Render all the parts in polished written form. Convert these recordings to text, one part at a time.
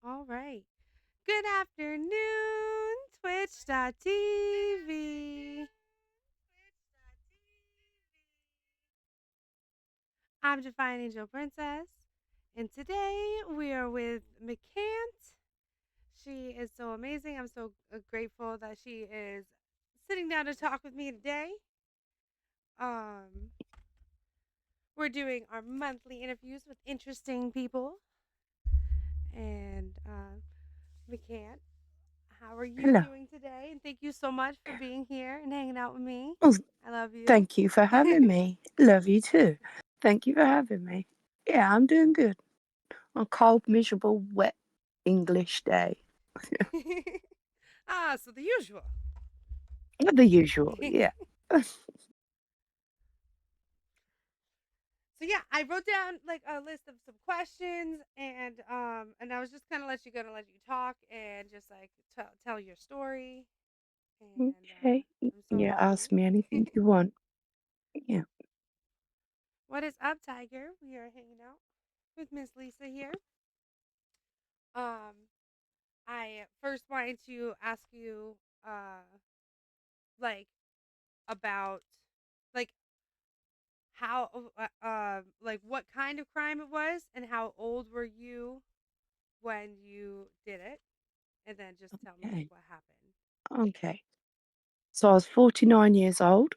All right. Good afternoon, Twitch.tv. I'm Defying Angel Princess, and today we are with McCant. She is so amazing. I'm so grateful that she is sitting down to talk with me today. Um, we're doing our monthly interviews with interesting people, and McCant, how are you Hello. doing today? And thank you so much for being here and hanging out with me. Well, I love you. thank you for having me. Love you too. Thank you for having me. Yeah, I'm doing good. On a cold, miserable, wet English day. So the usual. The usual, yeah. So yeah, I wrote down like a list of some questions, and I was just kind of let you talk and just like tell your story. And Okay. I'm so Yeah, ask happy. me anything you want. Yeah. What is up, Tiger? We are hanging out with Miss Lisa here. Um, I first wanted to ask you, like about like how like what kind of crime it was and how old were you when you did it, and then just tell me like Okay. what happened. Okay. So I was 49 years old.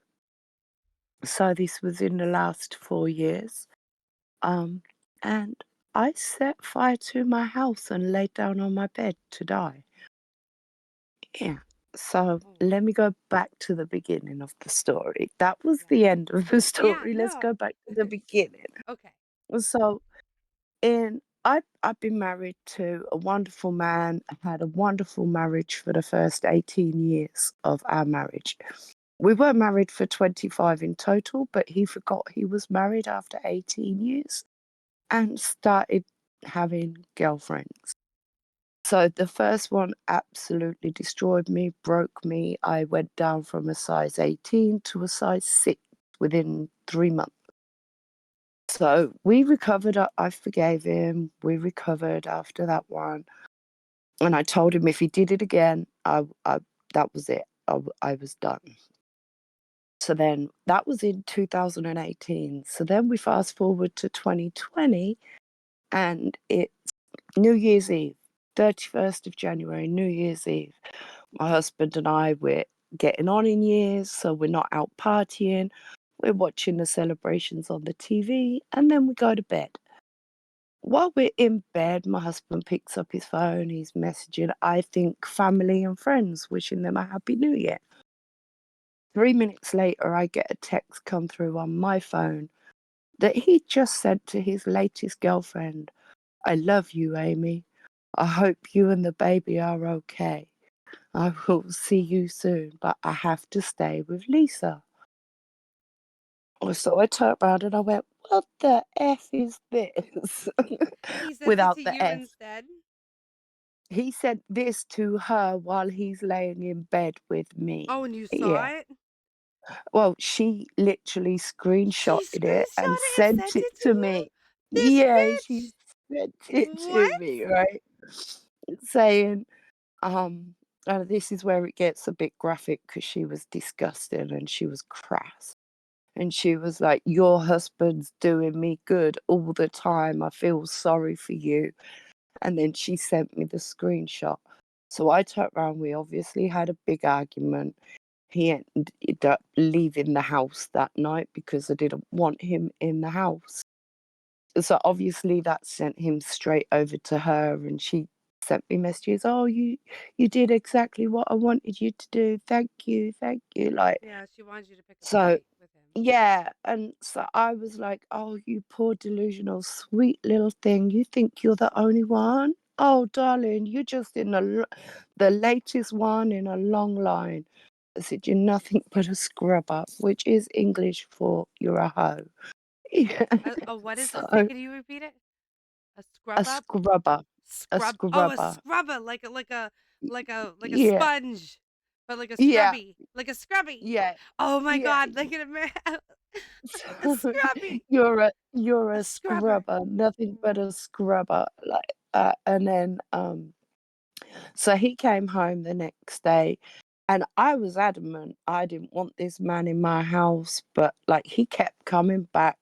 So this was in the last 4 years. Um, and I set fire to my house and laid down on my bed to die. Yeah. So Oh wow. let me go back to the beginning of the story. That was Yeah. the end of the Yeah, story. Let's no. go back to the beginning. Okay. So in I've been married to a wonderful man. I had a wonderful marriage for the first 18 years of our marriage. We were married for 25 in total, but he forgot he was married after 18 years and started having girlfriends. So the first one absolutely destroyed me, broke me. I went down from a size 18 to a size 6 within 3 months. So we recovered. I forgave him. We recovered after that one. And I told him if he did it again, that was it. I was done. So then that was in 2018. So then we fast forward to 2020 and it's New Year's Eve, 31st of January, New Year's Eve. My husband and I, we're getting on in years, so we're not out partying. We're watching the celebrations on the TV, and then we go to bed. While we're in bed, my husband picks up his phone. He's messaging, I think, family and friends, wishing them a happy new year. 3 minutes later, I get a text come through on my phone that he just sent to his latest girlfriend. I love you, Amy. I hope you and the baby are okay. I will see you soon, but I have to stay with Lisa. So I turned around and I went, what the F is this? He sent it Without to the you F. instead. He sent this to her while he's laying in bed with me. Oh, and you saw Yeah. it. Well, she literally She screenshotted it and screenshot it and sent sent it it to to you. me. This Yeah, she bitch. sent it to What? me, right? Saying, this is where it gets a bit graphic because she was disgusting and she was crass. And she was like, your husband's doing me good all the time. I feel sorry for you. And then she sent me the screenshot. So I turned around. We obviously had a big argument. He ended up leaving the house that night because I didn't want him in the house. So obviously that sent him straight over to her, and she sent me messages. Oh, you did exactly what I wanted you to do. Thank you. Like, Yeah, she wanted you to pick a so fight with him. yeah, and so I was like, oh, you poor delusional sweet little thing. You think you're the only one? Oh, darling, you're just in the latest one in a long line. I said, you're nothing but a scrubber, which is English for you're a hoe. Yeah. What is it? So Can you repeat it? A a scrub up? scrubber, a Scrub. Oh, a scrubber. scrubber, Y- like a Yeah, sponge, but like a yeah, scrubby, like a scrubby. yeah, Oh my yeah. god, like an a So scrubby, you're a a scrubber. scrubber, nothing but Wow. a scrubber. Like, And then so he came home the next day, and I was adamant I didn't want this man in my house, but like he kept coming back,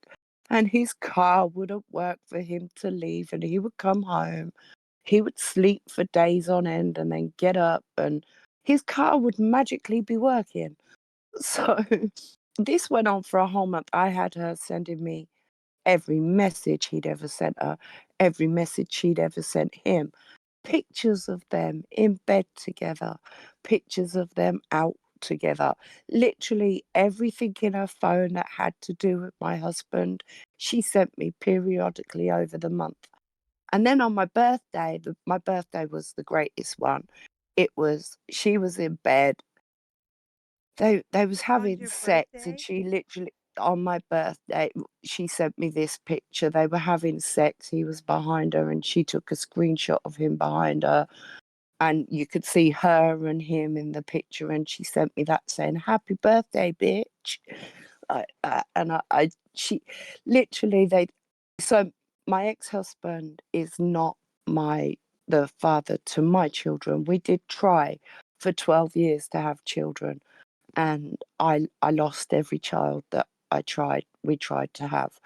and his car wouldn't work for him to leave, and he would come home. He would sleep for days on end and then get up, and his car would magically be working. So this went on for a whole month. I had her sending me every message he'd ever sent her, every message she'd ever sent him, pictures of them in bed together, pictures of them out together. Literally everything in her phone that had to do with my husband, she sent me periodically over the month. And then on my birthday, my birthday was the greatest one. She was in bed. They was On having your sex, and birthday? she literally on my birthday, she sent me this picture. They were having sex. He was behind her, and she took a screenshot of him behind her, and you could see her and him in the picture. And she sent me that saying, "Happy birthday, bitch." She literally they. So my ex-husband is not my the father to my children. We did try for 12 years to have children, and I lost every child that we tried to have.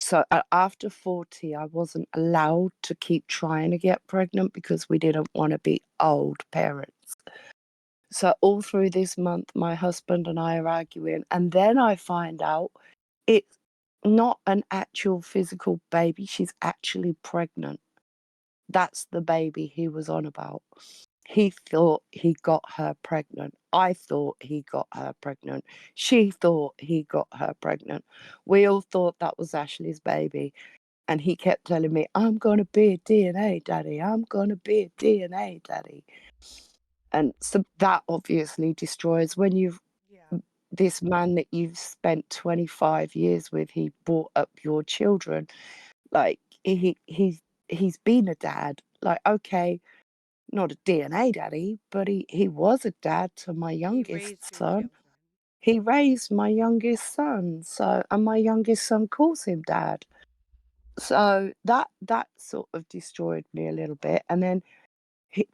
So after 40, I wasn't allowed to keep trying to get pregnant because we didn't want to be old parents. So all through this month, my husband and I are arguing, and then I find out it's not an actual physical baby. She's actually pregnant. That's the baby he was on about. He thought he got her pregnant. I thought he got her pregnant. She thought he got her pregnant. We all thought that was Ashley's baby. And he kept telling me, "I'm going to be a DNA daddy. I'm going to be a DNA daddy." And so that obviously destroys when you've Yeah. this man that you've spent 25 years with, he brought up your children. Like he's been a dad. Like, okay, not a DNA daddy, but he was a dad to my He youngest raised your son. children. He raised my youngest son, so and my youngest son calls him dad. So that sort of destroyed me a little bit. And then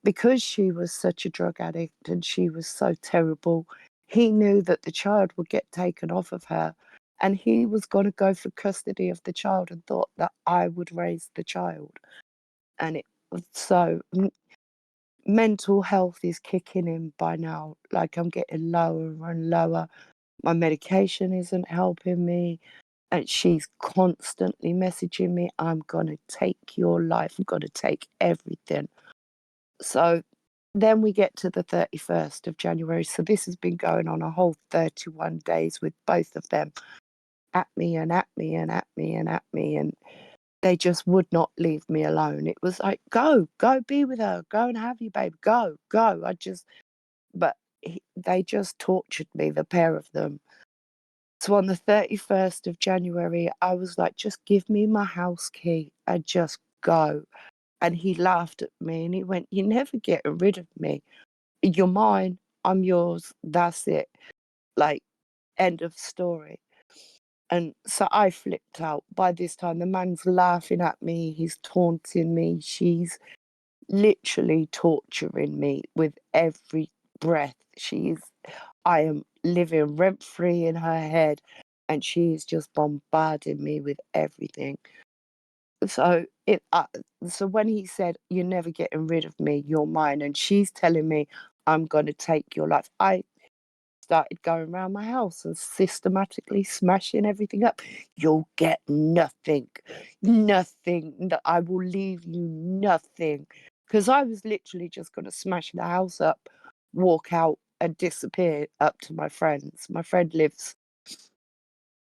because she was such a drug addict and she was so terrible, he knew that the child would get taken off of her, and he was going to go for custody of the child and thought that I would raise the child. And it was so mental health is kicking in by now. Like I'm getting lower and lower. My medication isn't helping me. And she's constantly messaging me, "I'm going to take your life. I'm going to take everything." So then we get to the 31st of January. So this has been going on a whole 31 days with both of them at me and at me and at me and at me. And they just would not leave me alone. It was like, go be with her, go and have your baby, go. But they just tortured me, the pair of them. So on the 31st of January, I was like, "Just give me my house key and just go." And he laughed at me and he went, "You're never getting rid of me. You're mine, I'm yours, that's it." Like, end of story. And so I flipped out. By this time, the man's laughing at me, he's taunting me, she's literally torturing me with every breath. I am living rent free in her head, and she is just bombarding me with everything. So so when he said, "You're never getting rid of me, you're mine," and she's telling me, "I'm going to take your life," I started going around my house and systematically smashing everything up. "You'll get nothing, nothing. That I will leave you nothing." Because I was literally just going to smash the house up, walk out, and disappear up to my friends. My friend lives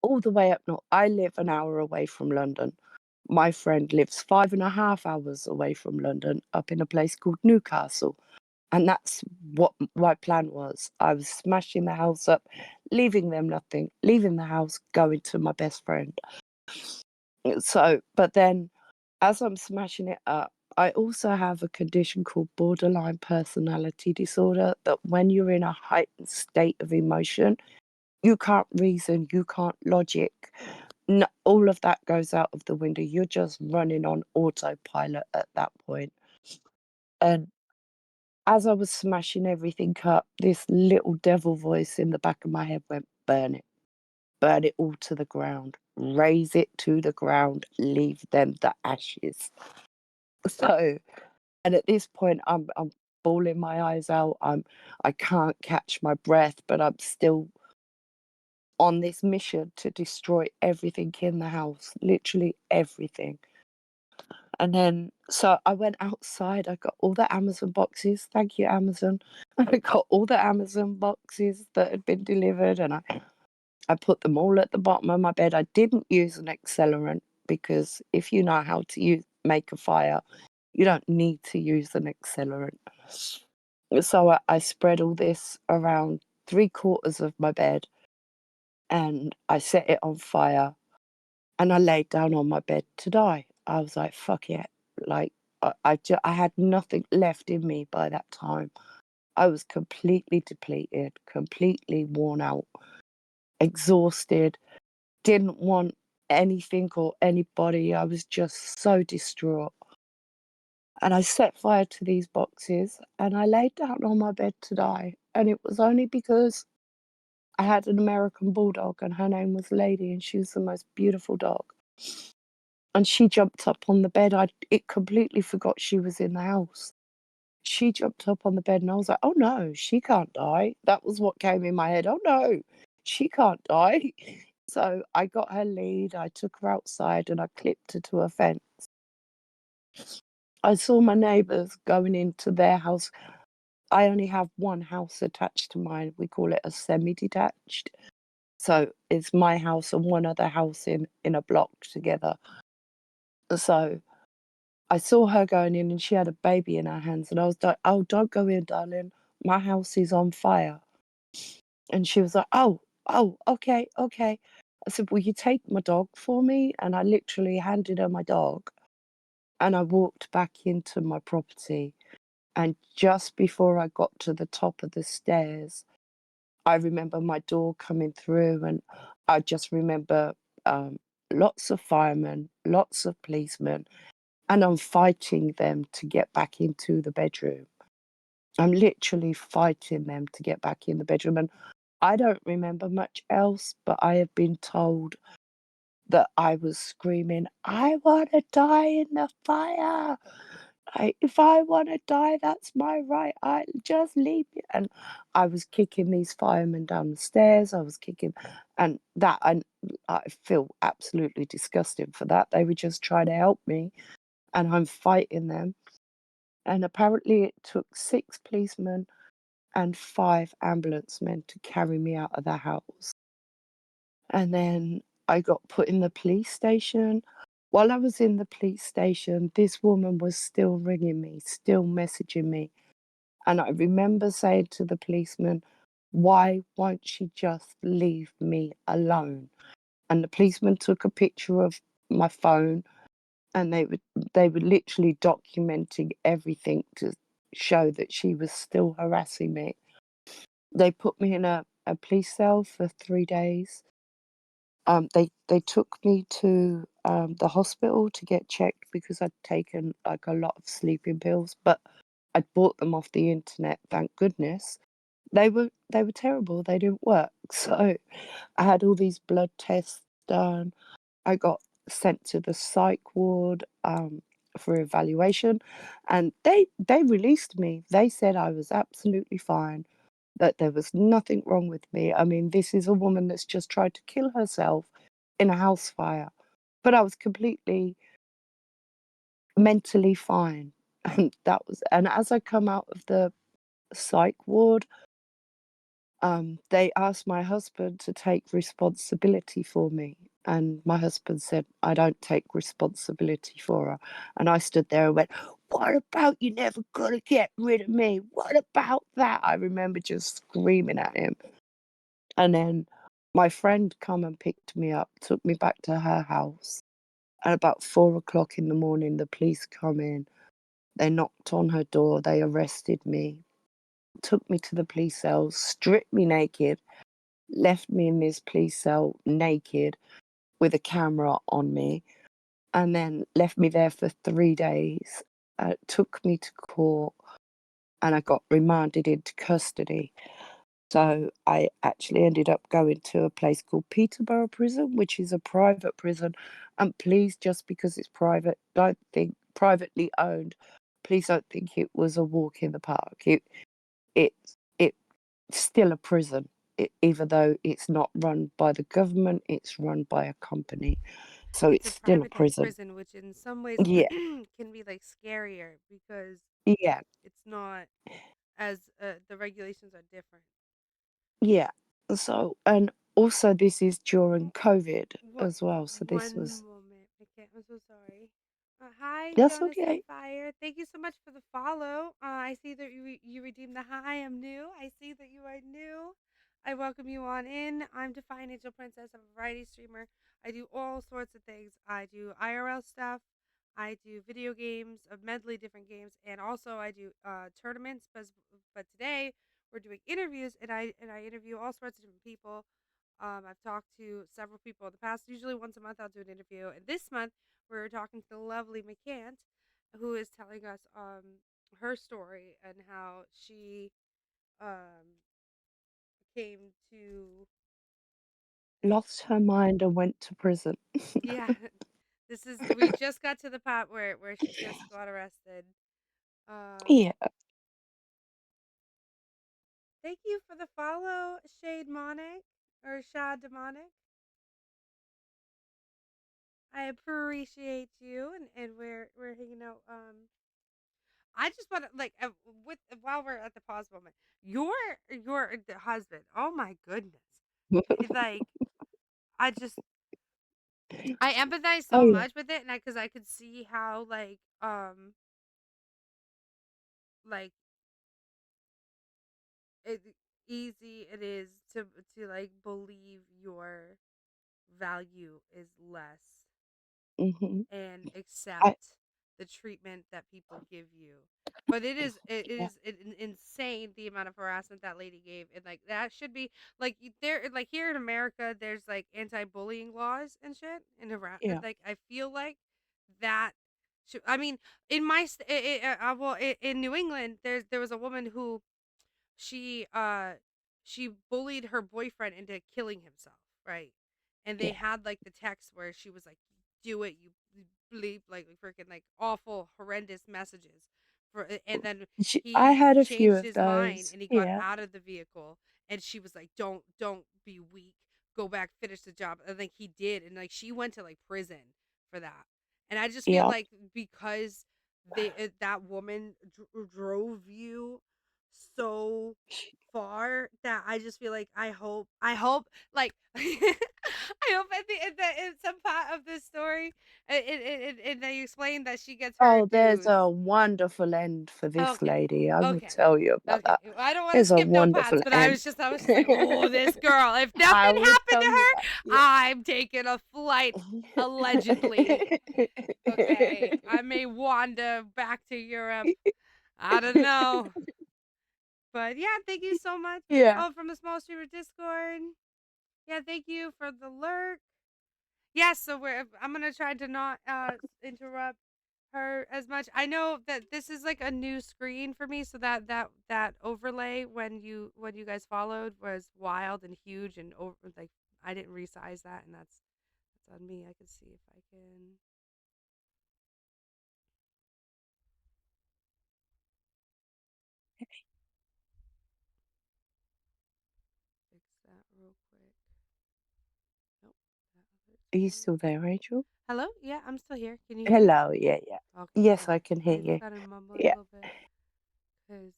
all the way up north. I live an hour away from London. My friend lives 5.5 hours away from London, up in a place called Newcastle. And that's what my plan was. I was smashing the house up, leaving them nothing, leaving the house, going to my best friend. So, but then as I'm smashing it up, I also have a condition called borderline personality disorder, that when you're in a heightened state of emotion, you can't reason, you can't logic. No, all of that goes out of the window. You're just running on autopilot at that point. And as I was smashing everything up, this little devil voice in the back of my head went, burn it all to the ground, raise it to the ground, leave them the ashes. So, and at this point, I'm bawling my eyes out. I can't catch my breath, but I'm still on this mission to destroy everything in the house, literally everything. And then, so I went outside. I got all the Amazon boxes. Thank you, Amazon. I got all the Amazon boxes that had been delivered, and I put them all at the bottom of my bed. I didn't use an accelerant because if you know how to make a fire, you don't need to use an accelerant. So I spread all this around 3/4 of my bed, and I set it on fire, and I laid down on my bed to die. I was like, fuck it. Like, I had nothing left in me by that time. I was completely depleted, completely worn out, exhausted, didn't want anything or anybody. I was just so distraught. And I set fire to these boxes and I laid down on my bed to die. And it was only because I had an American bulldog and her name was Lady and she was the most beautiful dog. And she jumped up on the bed. It completely forgot she was in the house. She jumped up on the bed and I was like, oh no, she can't die. That was what came in my head. Oh no, she can't die. So I got her lead, I took her outside and I clipped her to a fence. I saw my neighbours going into their house. I only have one house attached to mine. We call it a semi-detached. So it's my house and one other house in a block together. So I saw her going in and she had a baby in her hands and I was like, oh, don't go in, darling. My house is on fire. And she was like, oh, okay, okay. I said, will you take my dog for me? And I literally handed her my dog and I walked back into my property. And just before I got to the top of the stairs, I remember my door coming through, and I just remember um, lots of firemen, lots of policemen, and I'm fighting them to get back into the bedroom. I'm literally fighting them to get back in the bedroom. And I don't remember much else, but I have been told that I was screaming, I want to die in the fire. If I want to die, that's my right. I just leave me. And I was kicking these firemen down the stairs. I was kicking, and I feel absolutely disgusting for that. They were just trying to help me, and I'm fighting them. And apparently, it took 6 policemen and 5 ambulance men to carry me out of the house. And then I got put in the police station. While I was in the police station, this woman was still ringing me, still messaging me. And I remember saying to the policeman, why won't she just leave me alone? And the policeman took a picture of my phone and they were literally documenting everything to show that she was still harassing me. They put me in a police cell for 3 days. They took me to the hospital to get checked because I'd taken like a lot of sleeping pills, but I'd bought them off the internet, thank goodness. They were terrible, they didn't work. So I had all these blood tests done. I got sent to the psych ward for evaluation and they released me. They said I was absolutely fine, that there was nothing wrong with me. I mean, this is a woman that's just tried to kill herself in a house fire. But I was completely mentally fine. And as I come out of the psych ward, they asked my husband to take responsibility for me. And my husband said, I don't take responsibility for her. And I stood there and went, what about you never gonna get rid of me? What about that? I remember just screaming at him. And then my friend come and picked me up, took me back to her house. At about 4 o'clock in the morning, the police come in. They knocked on her door. They arrested me, took me to the police cell, stripped me naked, left me in this police cell naked. with a camera on me and then left me there for 3 days. Took me to court and I got remanded into custody. So I actually ended up going to a place called Peterborough Prison, which is a private prison. And please, just because it's private, don't think privately owned. Please don't think it was a walk in the park. It's still a prison, even though it's not run by the government. It's run by a company, so It's it's a still a privatized prison. prison, which in some ways Yeah, can be like scarier because yeah, it's not as the regulations are different. yeah. So, and also this is during COVID What? as well. So this One was moment. I can't. I'm so sorry. Hi, that's Jonas okay. and Fire. Thank you so much for the follow. I see that you redeemed the hi. I'm new. I see that you are new. I welcome you on in. I'm Defying Angel Princess. I'm a variety streamer. I do all sorts of things. I do IRL stuff. I do video games, a medley different games, and also I do tournaments. But today we're doing interviews, and I interview all sorts of different people. I've talked to several people in the past. Usually once a month, I'll do an interview. And this month, we're talking to the lovely McCant, who is telling us her story and how she um, came to. Lost her mind and went to prison. Yeah, this is. We just got to the part where she just got arrested. Um, Yeah, Thank you for the follow, Shade Monic or Shad Demonic. I appreciate you, and we're hanging out. I just want to like with while we're at the pause moment, your the husband. Oh my goodness, like I just I empathize oh so yeah. much with it, and because I could see how like it, easy it is to like believe your value is less Hmm. and I accept the treatment that people give you. But it yeah, is insane the amount of harassment that lady gave, and like that should be like there like here in America, there's like anti-bullying laws and shit in Iran. yeah, Like I feel like that. Should, I mean, in my in New England, there was a woman who she uh she bullied her boyfriend into killing himself, right? And they yeah. had like the text where she was like, "Do it, you bleep," like freaking like awful, horrendous messages. And then I he had a few changed of his mind those. and he got Yeah, out of the vehicle, and she was like, "Don't be weak. Go back, finish the job." And like he did, and like she went to like prison for that. And I just feel yeah. like because that woman drove you so far that I just feel like I hope like I hope at some part of this story and they explain that she gets her Oh, there's dues. a wonderful end for this Okay. lady. I will Okay. tell you about Okay. that. Well, I don't want to There's a skip no wonderful parts, but end. I was just like, oh, this girl. If nothing I will happened to tell you her, that. Yeah. I'm taking a flight allegedly. Okay. I may wander back to Europe. I don't know. But yeah, thank you so much. Yeah. Oh, from the Small Streamer Discord. Yeah, thank you for the lurk. Yes, so I'm gonna try to not interrupt her as much. I know that this is like a new screen for me, so that overlay when you guys followed was wild and huge and over like I didn't resize that, and that's on me. I can see if I can fix that real quick. Nope, that alert's Are you gone. still there, Rachel? Hello, yeah, I'm still here. Can you hear me? Hello. Yeah, yeah. Okay, Yes, I good. can hear I you. started mumbling a Yeah. little bit because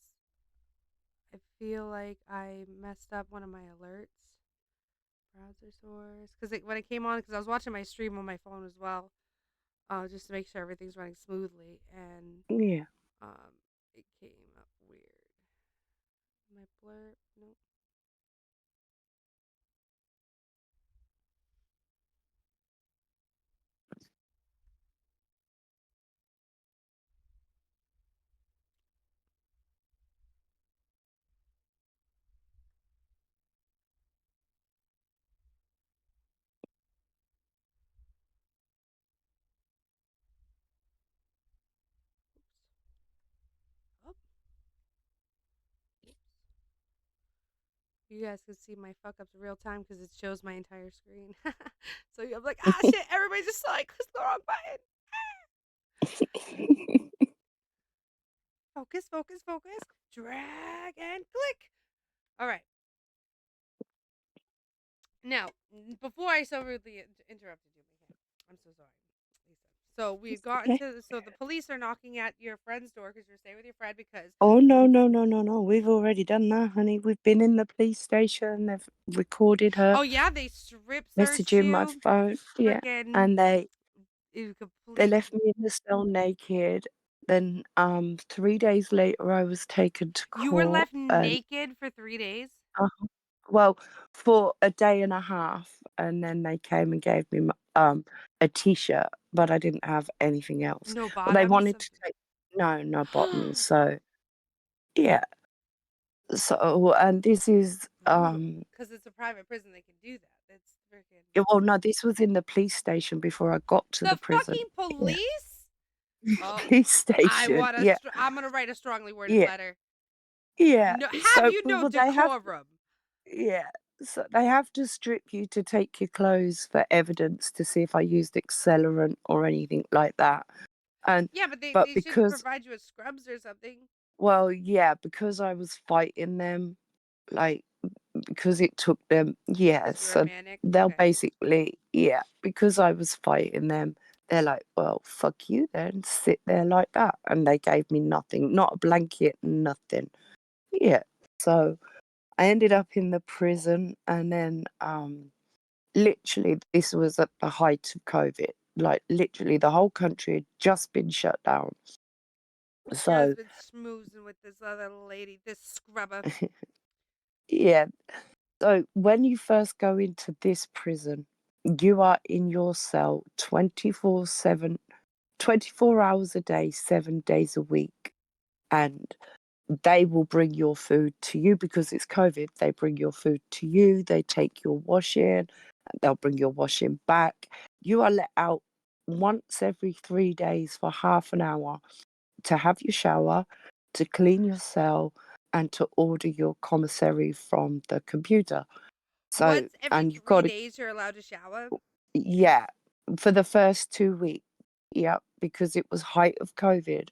I feel like I messed up one of my alerts. Browser source. Because when it came on, because I was watching my stream on my phone as well, just to make sure everything's running smoothly, and Yeah. it came up weird. My blur, nope. You guys can see my fuck ups real time because it shows my entire screen. So you're like, ah, shit, everybody just saw it. Click the wrong button. Focus, focus, focus. Drag and click. All right. Now, before I so rudely interrupted you, McKenna, I'm so sorry, Lisa. So we It's got okay. into, so the police are knocking at your friend's door because you're staying with your friend because Oh, no, no, no, no, no. We've already done that, honey. We've been in the police station. They've recorded her oh yeah, they strip searched messaging my you, phone. Yeah. freaking And you they complete. left me in the cell naked. Then 3 days later I was taken to You were court left and naked for 3 days. uh, well, for a day and a half, and then they came and gave me a t-shirt, but I didn't have anything else. No Well, they bottoms. wanted to take no bottoms. So yeah. So and this is Brutal, because it's a private prison. They can do that. It's freaking yeah, well, no, this was in the police station before I got to the the prison. fucking Yeah. police. Oh, Police I station. want to. Yeah. I'm gonna write a strongly worded Yeah. letter. Yeah. No, have So, you no well, they have decorum? yeah. So they have to strip you to take your clothes for evidence to see if I used accelerant or anything like that. And Yeah, but but they should because provide you with scrubs or something. well, yeah, because I was fighting them, like because it took them yeah, Because you were so manic. they'll Okay. basically yeah, because I was fighting them, they're like, "Well, fuck you then, sit there like that." And they gave me nothing, not a blanket, nothing. Yeah. So I ended up in the prison and then literally this was at the height of COVID. Like literally the whole country had just been shut down. Your So husband's schmoozing with this other lady, this scrubber. yeah. So when you first go into this prison, you are in your cell 24/7, 24 hours a day, 7 days a week. And they will bring your food to you because it's COVID. They bring your food to you, they take your washing, they'll bring your washing back. You are let out once every 3 days for half an hour to have your shower, to clean your cell, and to order your commissary from the computer. So, Once every and you've three got to, days, you're allowed to shower. yeah, for the first 2 weeks. Yeah, because it was height of COVID.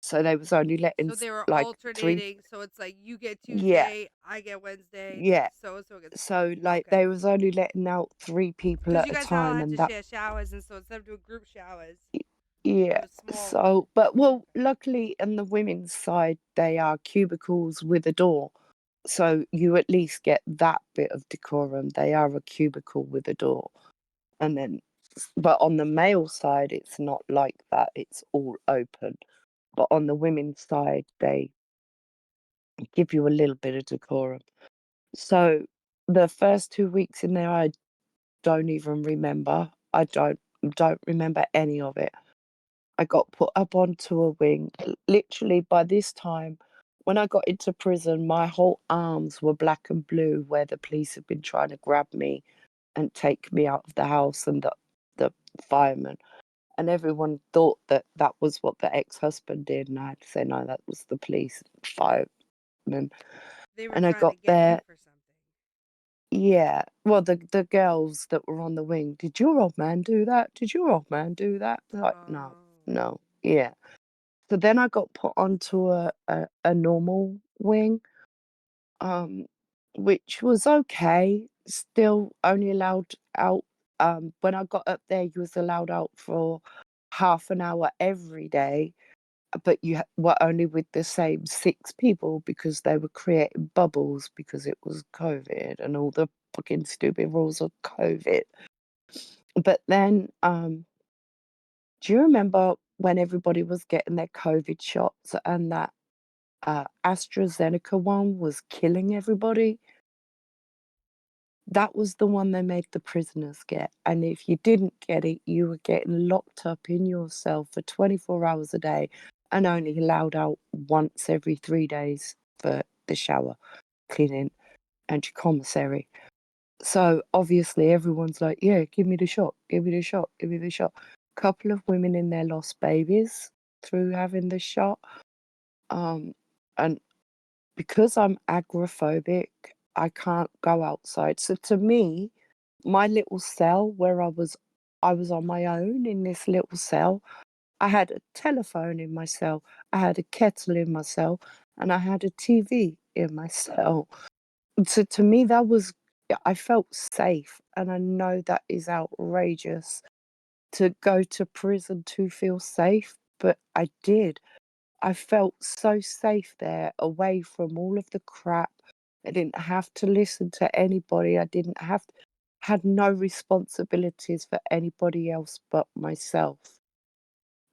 So they was only letting So they were like three, alternating. So it's like you get yeah, Tuesday, I get Wednesday, yeah. so and so gets. So like Okay. they was only letting out 3 people Because at you a guys all time, had and to that share showers, and so instead of doing group showers, it yeah. was small ones. So, but well, luckily on the women's side, they are cubicles with a door. So you at least get that bit of decorum. They are a cubicle with a door. And then, but on the male side, it's not like that. It's all open. But on the women's side, they give you a little bit of decorum. So the first 2 weeks in there, I don't even remember. I don't remember any of it. I got put up onto a wing. Literally by this time, when I got into prison, my whole arms were black and blue where the police had been trying to grab me and take me out of the house and the fireman. And everyone thought that that was what the ex-husband did, and I had to say, "No, that was the police fireman." They were And I trying to got get you there for something. yeah. Well, the girls that were on the wing, "Did your old man do that? Did your old man do that?" They're like, "No, Oh. no." Yeah. So then I got put onto a normal wing, um, which was okay. Still only allowed out when I got up there, you was allowed out for half an hour every day, but were only with the same 6 people because they were creating bubbles because it was COVID and all the fucking stupid rules of COVID. But then, do you remember when everybody was getting their COVID shots and that AstraZeneca one was killing everybody? That was the one they made the prisoners get, and if you didn't get it, you were getting locked up in your cell for 24 hours a day and only allowed out once every 3 days for the shower, cleaning, and your commissary. So, obviously, everyone's like, "Yeah, give me the shot, give me the shot, give me the shot." Couple of women in there lost babies through having the shot, and because I'm agoraphobic I can't go outside. So to me, my little cell where I was on my own in this little cell. I had a telephone in my cell, I had a kettle in my cell, and I had a TV in my cell. So to me, that was I felt safe, and I know that is outrageous to go to prison to feel safe, but I did. I felt so safe there, away from all of the crap. I didn't have to listen to anybody. I didn't have had no responsibilities for anybody else but myself.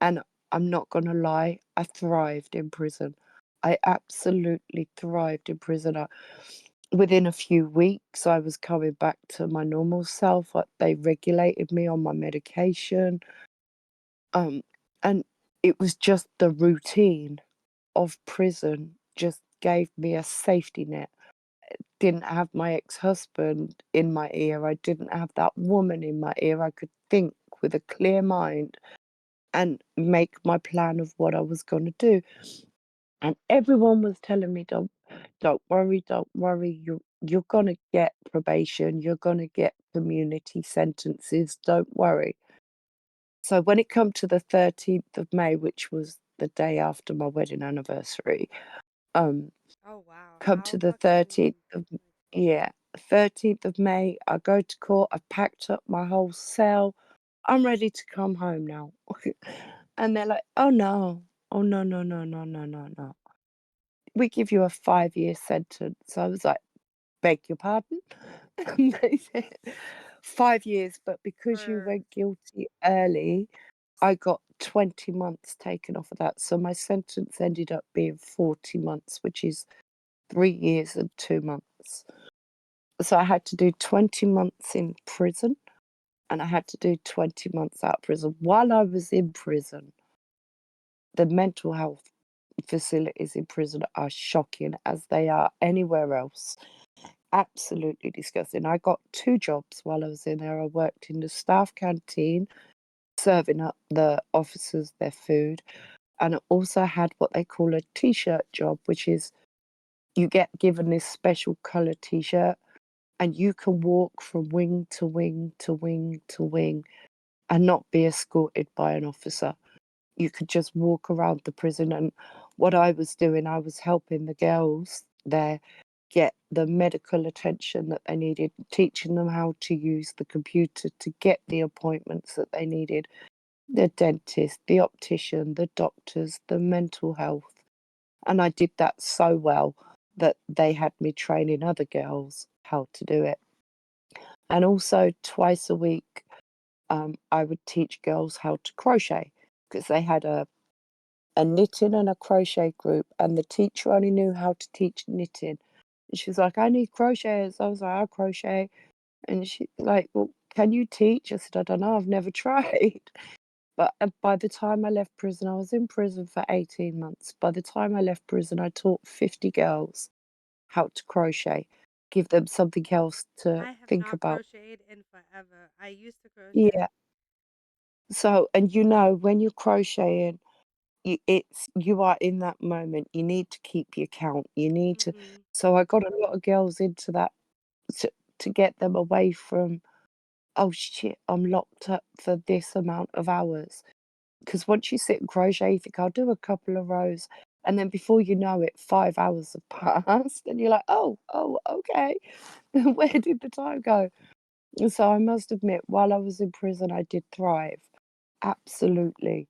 And I'm not gonna lie, I thrived in prison. I absolutely thrived in prison. Within a few weeks, I was coming back to my normal self. They regulated me on my medication. Um, and it was just the routine of prison just gave me a safety net. Didn't have my ex-husband in my ear. I didn't have that woman in my ear. I could think with a clear mind and make my plan of what I was going to do. And everyone was telling me, don't worry, don't worry. You're gonna get probation. You're gonna get community sentences. Don't worry. So when it come to the 13th of May, which was the day after my wedding anniversary, um, Oh wow, come to how the lucky. 13th of yeah, 13th of May, I go to court. I've packed up my whole cell. I'm ready to come home now. And they're like, "Oh, no. Oh, no, no, no, no, no, no, no. We give you a 5-year sentence." I was like, "Beg your pardon?" And they said, "5 years, but because you For went guilty early, I got 20 months taken off of that." So my sentence ended up being 40 months, which is 3 years and 2 months. So I had to do 20 months in prison, and I had to do 20 months out of prison. While I was in prison, the mental health facilities in prison are shocking as they are anywhere else. Absolutely disgusting. I got 2 jobs while I was in there. I worked in the staff canteen, serving up the officers their food, and I also had what they call a T-shirt job, which is you get given this special colour T-shirt, and you can walk from wing to wing to wing to wing and not be escorted by an officer. You could just walk around the prison, and what I was doing, I was helping the girls there get the medical attention that they needed, teaching them how to use the computer to get the appointments that they needed, the dentist, the optician, the doctors, the mental health. And I did that so well that they had me training other girls how to do it. And also twice a week, I would teach girls how to crochet because they had a knitting and a crochet group, and the teacher only knew how to teach knitting. And she was like, "I need crocheters." I was like, "I'll crochet." And she like, "Well, can you teach?" I said, "I don't know. I've never tried." But by the time I left prison, I was in prison for 18 months. By the time I left prison, I taught 50 girls how to crochet, give them something else to I have think not about. crocheted in forever. I used to crochet. Yeah. So, and when you're crocheting, you are in that moment. You need to keep your count. You need to. Mhm. So I got a lot of girls into that to to get them away from, "Oh shit, I'm locked up for this amount of hours." Because once you sit and crochet, you think, "I'll do a couple of rows." And then before you know it, 5 hours have passed, and you're like, "Oh, oh, okay. Where did the time go?" And so I must admit, while I was in prison, I did thrive. Absolutely.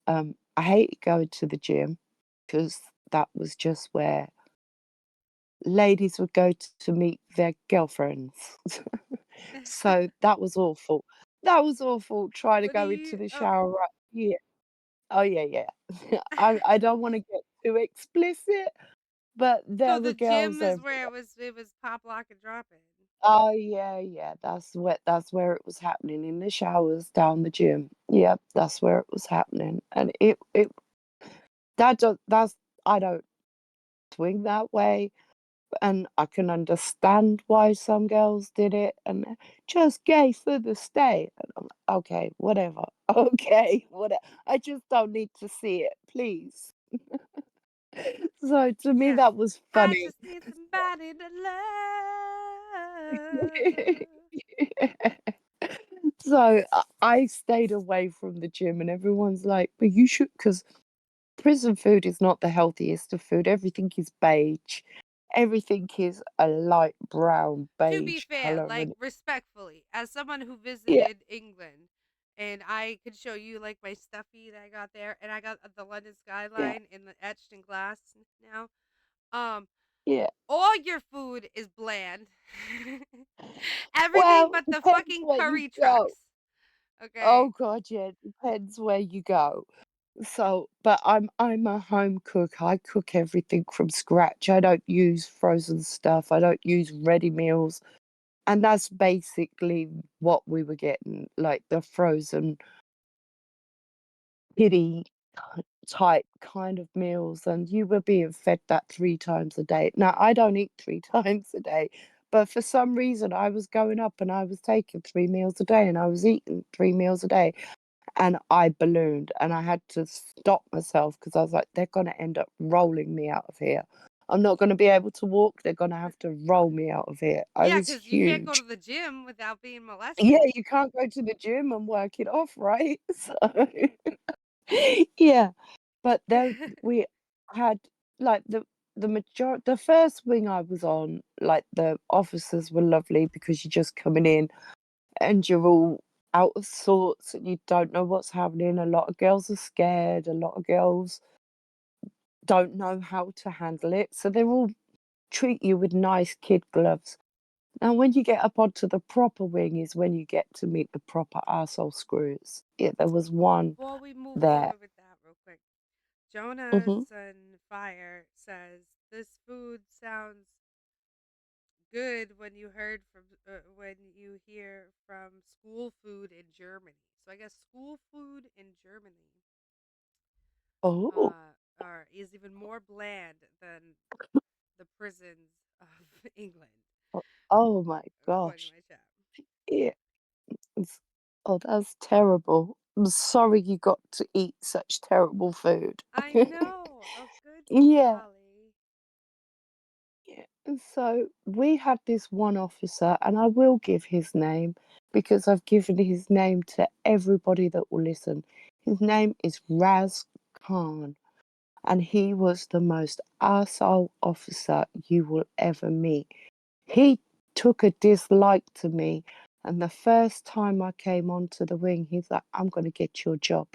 I hated going to the gym because that was just where ladies would go to meet their girlfriends. So that was awful. That was awful trying to What do go you into the oh, shower right yeah. Oh, yeah, yeah. I don't wanna get too explicit, but so there were the girls gym is everywhere. where it was pop, lock, and drop in. Oh, yeah, yeah, that's where it was happening, in the showers down the gym. Yep, that's where it was happening, and it that does that's I don't swing that way. And I can understand why some girls did it, and just gay for the stay. And I'm like, okay, whatever. Okay, whatever. I just don't need to see it, please. So to me, Yeah. that was I funny. just need somebody to love. So I stayed away from the gym, and everyone's like, "But you should," because prison food is not the healthiest of food. Everything is beige. Everything is a light brown To be beige fair, color, like and respectfully, as someone who yeah, visited England, and I could show you like my stuffy that I got there, and I got the London yeah, skyline in the etched in glass now. Um, yeah. all your food is bland. Everything Well, but the depends fucking where you curry go. trucks. Oh Okay. God, yeah, depends where you go. So, but I'm a home cook. I cook everything from scratch. I don't use frozen stuff. I don't use ready meals. And that's basically what we were getting, like the frozen kiddie type kind of meals, and you were being fed that 3 times a day. Now, I don't eat 3 times a day, but for some reason, I was going up and I was taking 3 meals a day, and I was eating 3 meals a day, and I ballooned, and I had to stop myself because I was like, "They're gonna end up rolling me out of here. I'm not gonna be able to walk, they're gonna have to roll me out of here." I Yeah, was because you can't go to huge. the gym without being Yeah, molested. you can't go to the gym and work it off, right? So yeah, but there we had like the first wing I was on, like the officers were lovely because you're just coming in and you're all out of sorts and you don't know what's happening. A lot of girls are scared, a lot of girls don't know how to handle it. So they all treat you with nice kid gloves. Now, when you get up onto the proper wing is when you get to meet the proper arsehole screws. Yeah, there was one Before we move there. forward with that, real quick, Jonah Hmm. Sun Fire says this food sounds good when you heard from when you hear from school food in Germany. So I guess school food in Germany Oh, is even more bland than the prisons of England, oh my according to gosh. my chat. Yeah. It's oh, that's terrible. I'm sorry you got to eat such terrible food. I know. Oh, good Yeah, golly. yeah. And so we had this one officer, and I will give his name because I've given his name to everybody that will listen. His name is Raz Khan, and he was the most arsehole officer you will ever meet. He took a dislike to me, and the first time I came onto the wing, he's like, "I'm going to get your job.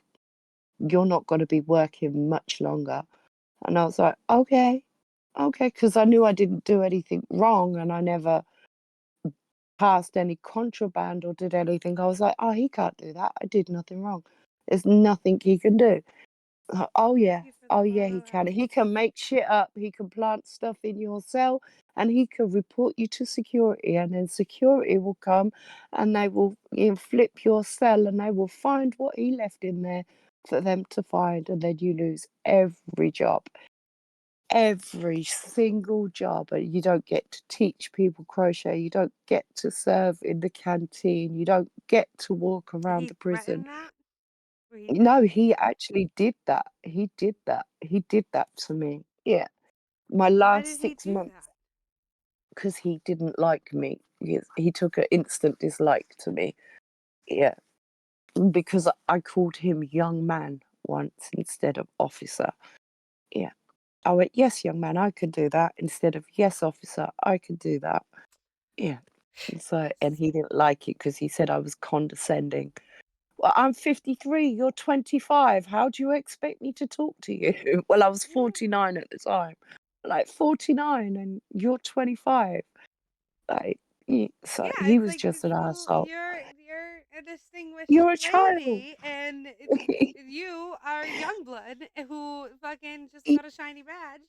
You're not going to be working much longer." And I was like, "Okay, okay," because I knew I didn't do anything wrong and I never passed any contraband or did anything. I was like, "Oh, he can't do that. I did nothing wrong. There's nothing he can do." Oh Thank yeah. you for the Oh yeah, he follow, can. He can Alex. make shit up. He can plant stuff in your cell and he can report you to security and then security will come and they will flip your cell and they will find what he left in there for them to find and then you lose every job. Every single job. And you don't get to teach people crochet. You don't get to serve in the canteen. You don't get to walk Did around he the prison. threaten that? Or he did No, that? he actually did that. He did that. He did that to me. Yeah. My Why did last he 6 do months, that? because he didn't like me. He took an instant dislike to me. Yeah. Because I called him young man once instead of officer. Yeah. I went, "Yes, young man, I could do that," instead of, "Yes, officer, I could do that." Yeah. So, and he didn't like it because he said I was condescending. Well, I'm 53, you're 25. How do you expect me to talk to you? Well, I was Yeah. 49 at the time. Like 49 and you're 25. Like, so Yeah, he it's was like just an asshole. you're a distinguished You're a child. lady, and you are a young blood who fucking just got a shiny badge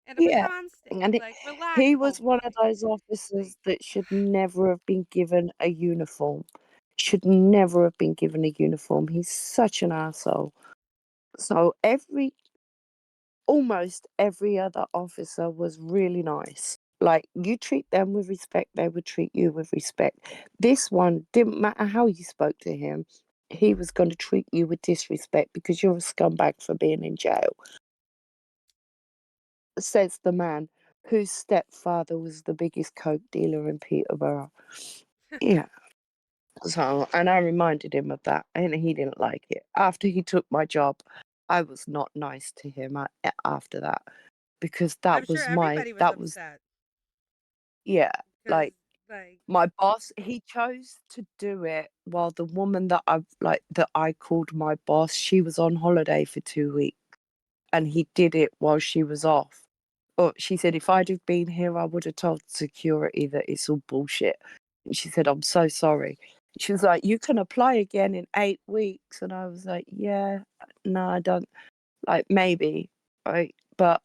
and a Yeah. baton stick. And Like, relax, he was one of homeboy. those Like, officers that should never have been given a uniform. Should never have been given a uniform. He's such an asshole. So almost every other officer was really nice. Like you treat them with respect, they would treat you with respect. This one didn't matter how you spoke to him, he was going to treat you with disrespect because you're a scumbag for being in jail. says the man whose stepfather was the biggest coke dealer in Peterborough. Yeah. So, and I reminded him of that, and he didn't like it. After he took my job, I was not nice to him after that because I'm sure everybody was that was, upset yeah, because, like like, my boss, he chose to do it while the woman that I called my boss, she was on holiday for 2 weeks, and he did it while she was off. But she said, if I'd have been here, I would have told security that it's all bullshit. And she said, I'm so sorry. She was like, you can apply again in 8 weeks. And I was like, yeah, no, I don't. Like, maybe. Right. But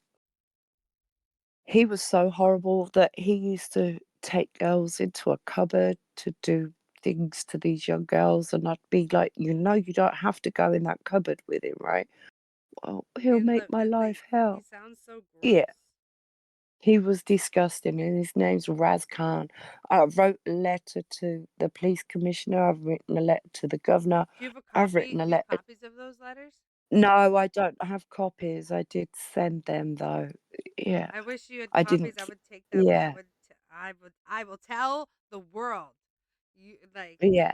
he was so horrible that he used to take girls into a cupboard to do things to these young girls. And I'd be like, you don't have to go in that cupboard with him, right? Well, he'll it, make my life he hell. sounds so Yeah. gross. He was disgusting, and his name's Raz Khan. I wrote a letter to the police commissioner. I've written a letter to the governor. Do you have a I've copy? written a Do you have letter. copies of those letters? No, I don't have copies. I did send them though. Yeah, I wish you had I copies. didn't. I would take them. Yeah, I will tell the world. You like yeah.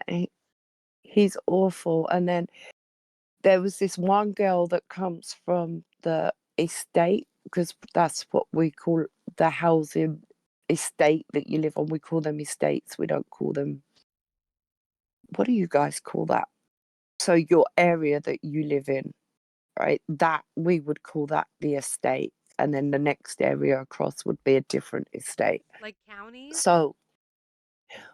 He's awful. And then there was this one girl that comes from the estate, because that's what we call the housing estate that you live on. We call them estates. We don't call them. What do you guys call that? So your area that you live in, right? That we would call that the estate, and then the next area across would be a different estate. counties. So,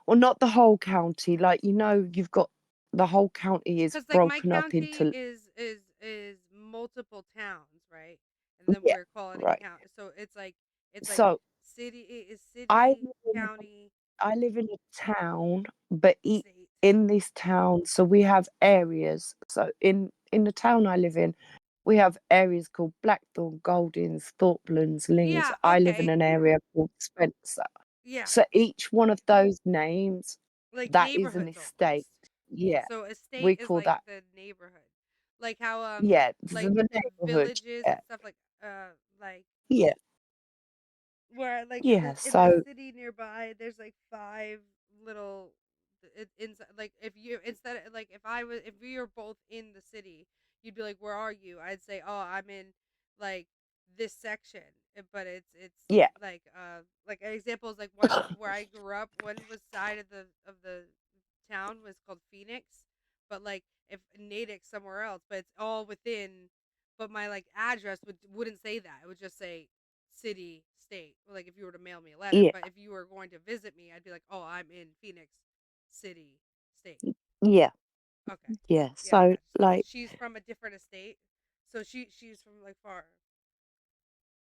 well, not the whole county. Like, you've got the whole county is Because like my broken up county into, is multiple towns, right? And then yeah, we're calling it right. count. So it's like So city is I city, live in county, I live in a town, but state. in this town, so we have areas. So in the town I live in, we have areas called Blackthorn, Goldings, Thorpelands, Lings. Yeah. I live in Okay. an area called Spencer. Yeah. So each one of those names, Like that is an neighborhoods estate. almost. Yeah, So a state we is call like that. the neighborhood. Like how Yeah, like the in neighborhood. villages Yeah, and stuff like yeah, where like yeah. in the So city nearby there's like five little inside like if you instead of like if we were both in the city you'd be like where are you I'd say oh I'm in like this section but it's yeah, like an example is like one where I grew up one was side of the town was called Phoenix but like if Natick somewhere else but it's all within but my like address wouldn't say that it would just say city, state. Like if you were to mail me a letter, yeah, but if you were going to visit me, I'd be like, "Oh, I'm in Phoenix City, state." yeah, Okay, yeah. yeah, I So got you. So like, she's from a different estate. So she's from like far.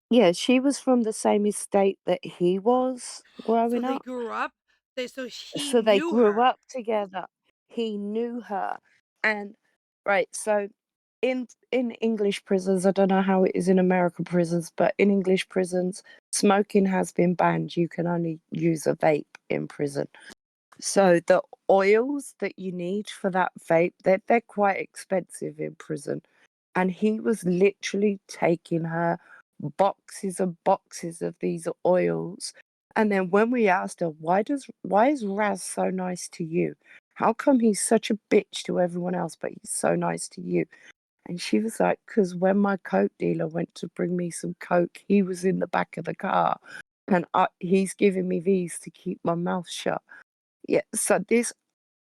yeah, she was from the same estate that he was So growing they up. grew up. So he So they knew grew her. up together. He knew her. And right, so in English prisons, I don't know how it is in American prisons, but in English prisons, smoking has been banned. You can only use a vape in prison. So the oils that you need for that vape, they're quite expensive in prison. And he was literally taking her boxes and boxes of these oils. And then when we asked her, why is Raz so nice to you? How come he's such a bitch to everyone else, but he's so nice to you? And she was like, because when my coke dealer went to bring me some coke, he was in the back of the car, and he's giving me these to keep my mouth shut. Yeah, so this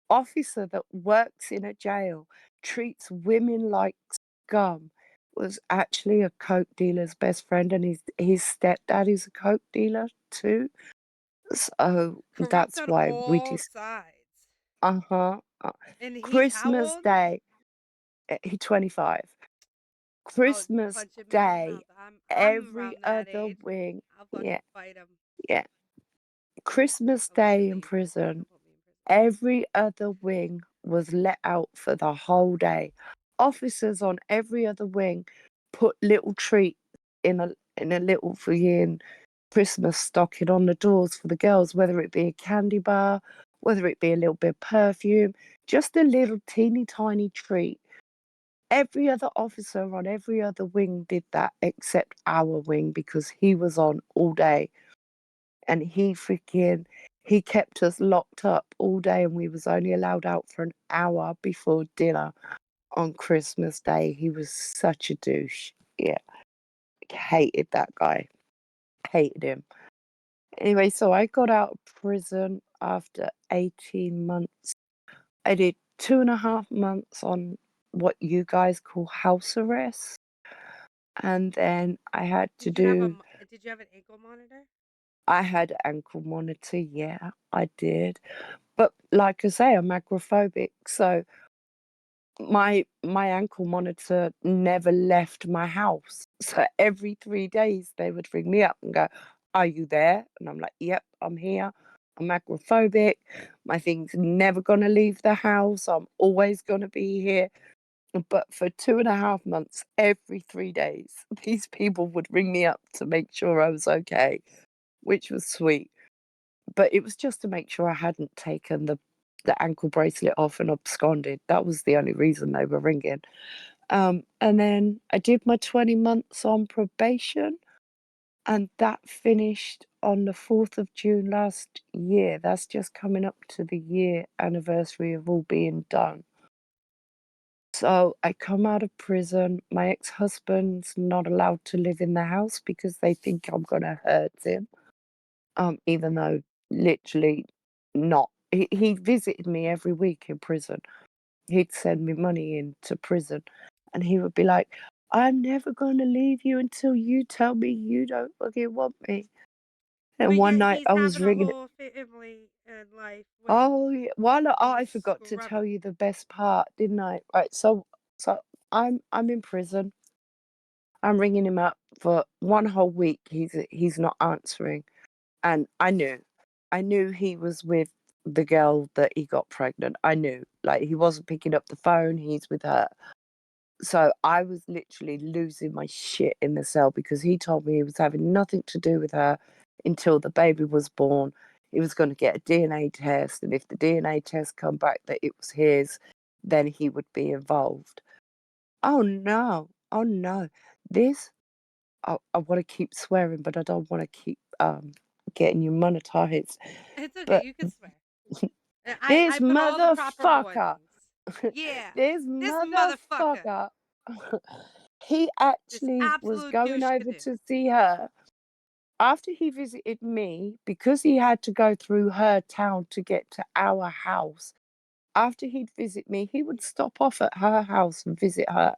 officer that works in a jail treats women like scum was actually a coke dealer's best friend, and his stepdad is a coke dealer too. So Corrupt that's on why we all just sides. uh-huh. And he's how Christmas old? Day, he 25. Oh, Christmas punch him in the Day, mouth. I'm every around that other age. wing. I'll Yeah, fucking fight him. yeah. Christmas Day in Allegedly, but prison, don't put me in prison. every other wing was let out for the whole day. Officers on every other wing put little treats in a little freaking Christmas stocking on the doors for the girls, whether it be a candy bar, whether it be a little bit of perfume, just a little teeny tiny treat. Every other officer on every other wing did that except our wing because he was on all day and he kept us locked up all day and we was only allowed out for an hour before dinner on Christmas Day. He was such a douche. Yeah. Hated that guy. Hated him. Anyway, so I got out of prison after 18 months. I did 2.5 months on what you guys call house arrest. And then I had to do, Did you have an ankle monitor? I had ankle monitor. Yeah, I did. But like I say, I'm agoraphobic. So my ankle monitor never left my house. So every 3 days they would ring me up and go, "Are you there?" And I'm like, "Yep, I'm here. I'm agoraphobic. My thing's never gonna leave the house. I'm always gonna be here." But for 2.5 months, every 3 days, these people would ring me up to make sure I was okay, which was sweet. But it was just to make sure I hadn't taken the ankle bracelet off and absconded. That was the only reason they were ringing. And then I did my 20 months on probation, and that finished on the 4th of June last year. That's just coming up to the year anniversary of all being done. So I come out of prison. My ex-husband's not allowed to live in the house because they think I'm gonna hurt him. Even though literally not. He visited me every week in prison. He'd send me money into prison and he would be like, "I'm never gonna leave you until you tell me you don't fucking want me." And But one yet night he's I was having a ringing. whole family and life with Oh, yeah. Well, I these forgot to tell scrubs. you the best part, didn't I? Right, so I'm in prison. I'm ringing him up for one whole week. He's not answering. And I knew he was with the girl that he got pregnant. I knew. Like he wasn't picking up the phone, he's with her. So I was literally losing my shit in the cell because he told me he was having nothing to do with her until the baby was born. He was going to get a DNA test, and if the DNA test come back that it was his, then he would be involved. Oh no! Oh no! This I want to keep swearing, but I don't want to keep getting you monetized. It's okay, But you can swear. this I put all the proper motherfucker, warnings. Yeah, this this motherfucker motherfucker, he is actually was absolute going douche over canoe. to see her after he visited me because he had to go through her town to get to our house. After he'd visit me, he would stop off at her house and visit her.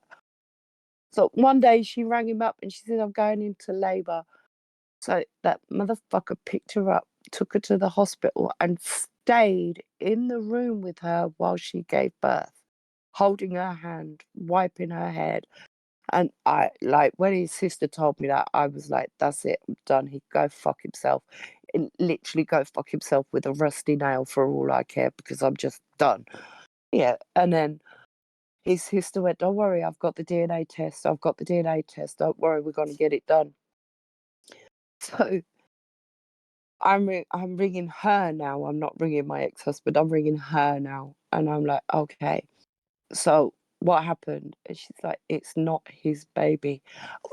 So one day she rang him up and she said, "I'm going into labor." So that motherfucker picked her up, took her to the hospital, and stayed in the room with her while she gave birth, holding her hand, wiping her head. And I like when his sister told me that, I was like, "That's it, I'm done. He'd go fuck himself. And literally go fuck himself with a rusty nail for all I care because I'm just done." Yeah. And then his sister went, "Don't worry, I've got the DNA test. I've got the DNA test. Don't worry, we're gonna get it done." So I'm ringing her now. I'm not ringing my ex-husband. I'm ringing her now, and I'm like, "Okay, so what happened?" And she's like, "It's not his baby." Oh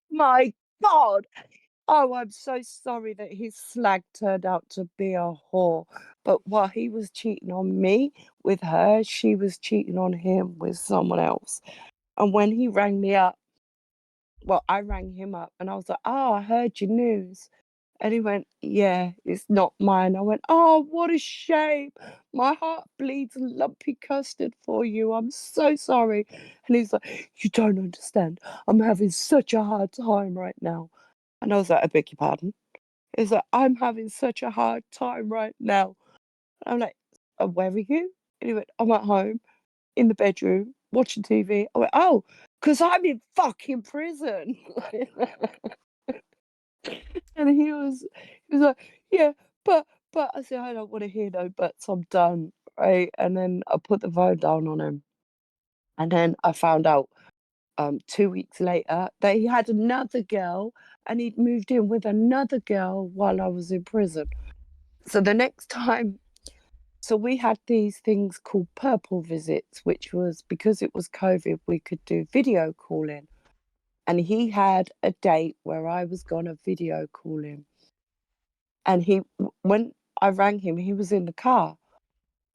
my God! Oh, I'm so sorry that his slag turned out to be a whore. But while he was cheating on me with her, she was cheating on him with someone else. And when he rang me up, well, I rang him up and I was like, "Oh, I heard your news." And he went, "Yeah, it's not mine." I went, "Oh, what a shame. My heart bleeds lumpy custard for you. I'm so sorry." And he's like, "You don't understand. I'm having such a hard time right now." And I was like, "I beg your pardon?" He's like, "I'm having such a hard time right now." And I'm like, "Where are you?" And he went, "I'm at home in the bedroom watching TV." I went, "Oh, because I'm in fucking prison." And he was like, "Yeah, but," I said, "I don't wanna hear no buts, I'm done." Right? And then I put the phone down on him, and then I found out, 2 weeks later that he had another girl, and he'd moved in with another girl while I was in prison. So the next time So we had these things called purple visits, which was because it was COVID, we could do video calling. And he had a date where I was gonna video call him. And when I rang him, he was in the car.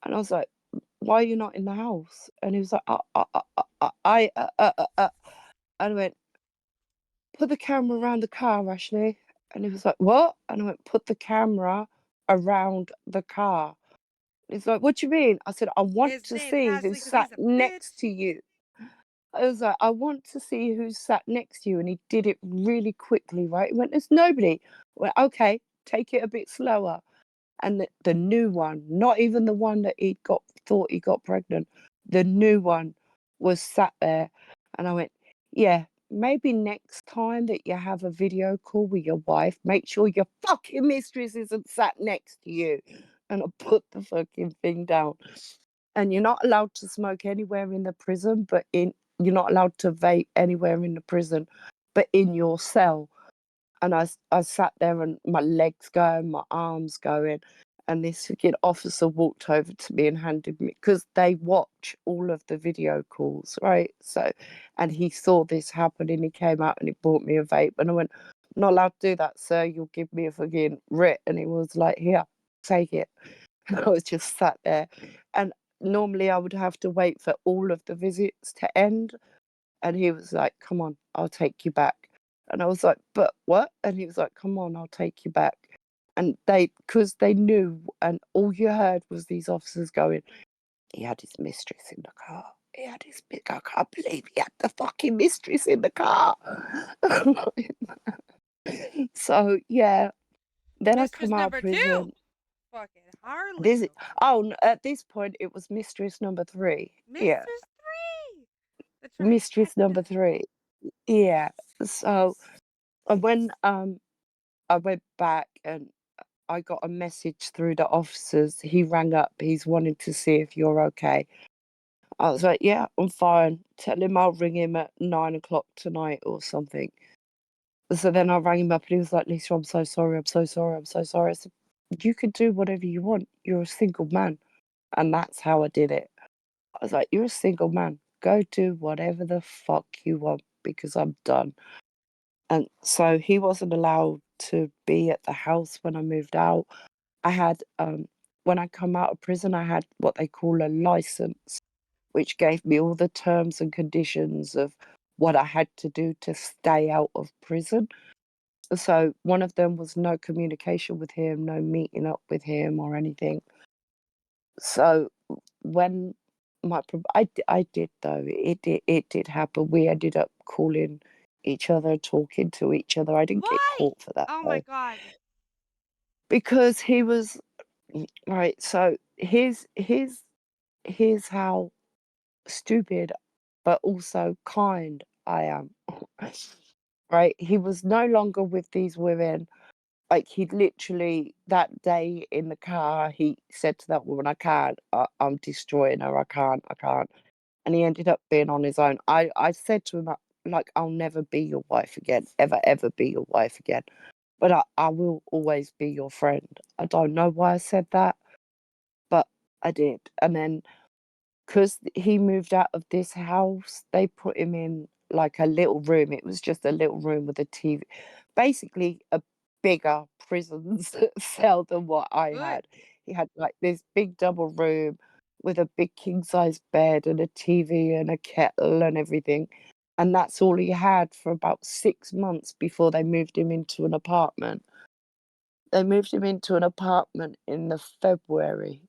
And I was like, why are you not in the house? And he was like, and I went, put the camera around the car, Ashley. And he was like, what? And I went, put the camera around the car. He's like, what do you mean? I said, I want His to name's see who Ashley because sat he's a next bitch. to you. I was like, I want to see who sat next to you. And he did it really quickly, right? He went, there's nobody. I went, okay, take it a bit slower. And the new one, not even the one that thought he got pregnant, the new one was sat there. And I went, yeah, maybe next time that you have a video call with your wife, make sure your fucking mistress isn't sat next to you. And I put the fucking thing down. And you're not allowed to smoke anywhere in the prison, you're not allowed to vape anywhere in the prison, but in your cell. And I sat there and my legs going, my arms going. And this fucking officer walked over to me and handed me, because they watch all of the video calls, right? So, and he saw this happen and he came out and he bought me a vape. And I went, I'm not allowed to do that, sir. You'll give me a fucking writ. And he was like, here, take it. And I was just sat there. And normally I would have to wait for all of the visits to end. And he was like, come on, I'll take you back. And I was like, but what? And he was like, come on, I'll take you back. And because they knew, and all you heard was these officers going, he had his mistress in the car. He had his big, I can't believe he had the fucking mistress in the car. So, yeah, then I Mistress come out of number prison. two. Fucking Harley. This, Okay. at this point, it was mistress number three. Yeah, Mistress three. The mistress trifecta. number three. Yeah. So, and when I went back and I got a message through the officers. He rang up. He's wanting to see if you're okay. I was like, yeah, I'm fine. Tell him I'll ring him at 9 o'clock tonight or something. So then I rang him up and he was like, Lisa, I'm so sorry. I'm so sorry. I'm so sorry. I said, you can do whatever you want. You're a single man. And that's how I did it. I was like, you're a single man. Go do whatever the fuck you want because I'm done. And so he wasn't allowed to be at the house when I moved out. I had when I come out of prison, I had what they call a license, which gave me all the terms and conditions of what I had to do to stay out of prison. So one of them was no communication with him, no meeting up with him or anything. So when I did though, it did happen. We ended up calling each other, talking to each other. I didn't get Why? caught for that Oh my though, god. because he was right. So here's how stupid but also kind I am. Right? He was no longer with these women. Like he'd literally that day in the car, he said to that woman, I can't, I'm destroying her, I can't. And he ended up being on his own. I said to him, like, I'll never be your wife again, ever, ever be your wife again. But I will always be your friend. I don't know why I said that, but I did. And then because he moved out of this house, they put him in like a little room. It was just a little room with a TV, basically a bigger prison cell than what I Good. had. He had like this big double room with a big king size bed and a TV and a kettle and everything. And that's all he had for about 6 months before they moved him into an apartment. They moved him into an apartment in the February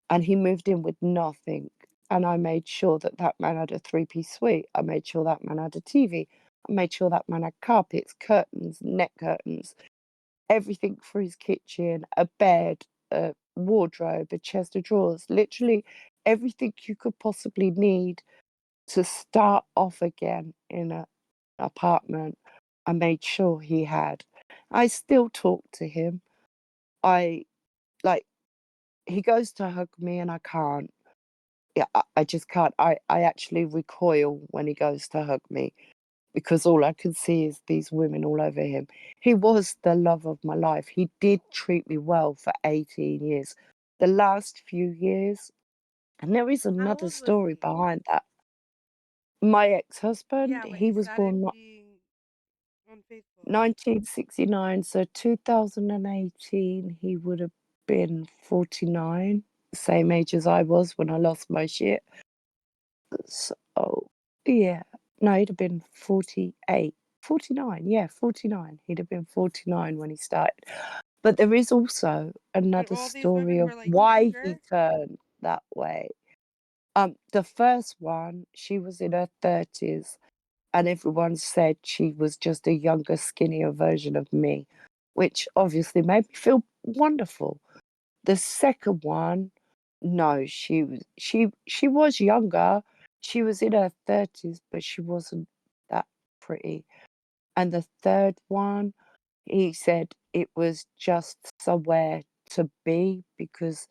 and he moved in with nothing. And I made sure that that man had a three-piece suite. I made sure that man had a TV. I made sure that man had carpets, curtains, net curtains, everything for his kitchen, a bed, a wardrobe, a chest of drawers, literally everything you could possibly need to start off again in an apartment. I made sure he had. I still talk to him. I like he goes to hug me and I can't. Yeah, I just can't. I actually recoil when he goes to hug me because all I can see is these women all over him. He was the love of my life. He did treat me well for 18 years. the last few years. And there is How another old was story he? behind that. My ex-husband, Yeah, when he he was started born being unfaithful. 1969, so 2018, he would have been 49, same age as I was when I lost my shit. So, yeah. No, he'd have been 48, 49. Yeah, 49. He'd have been 49 when he started. But there is also And another all these story women of were like why he younger. turned that way. The first one, she was in her 30s, and everyone said she was just a younger, skinnier version of me, which obviously made me feel wonderful. The second one, no, she was younger. She was in her 30s, but she wasn't that pretty. And the third one, he said it was just somewhere to be because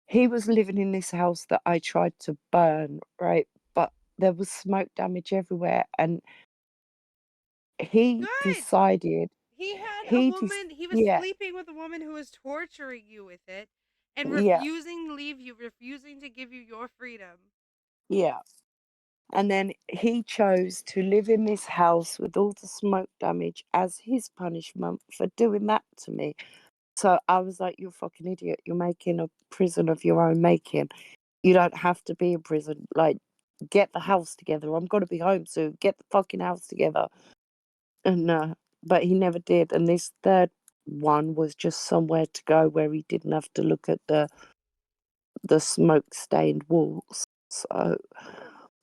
he was living in this house that I tried to burn, right? But there was smoke damage everywhere, and he Good. decided He had a he just woman, he was yeah, sleeping with a woman who was torturing you with it and yeah, refusing to leave you, refusing to give you your freedom. yeah. And then he chose to live in this house with all the smoke damage as his punishment for doing that to me. So I was like, "You're a fucking idiot. You're making a prison of your own making. You don't have to be in prison. Like, get the house together. I'm gonna be home soon. Get the fucking house together." And but he never did. And this third one was just somewhere to go where he didn't have to look at the smoke stained walls. So,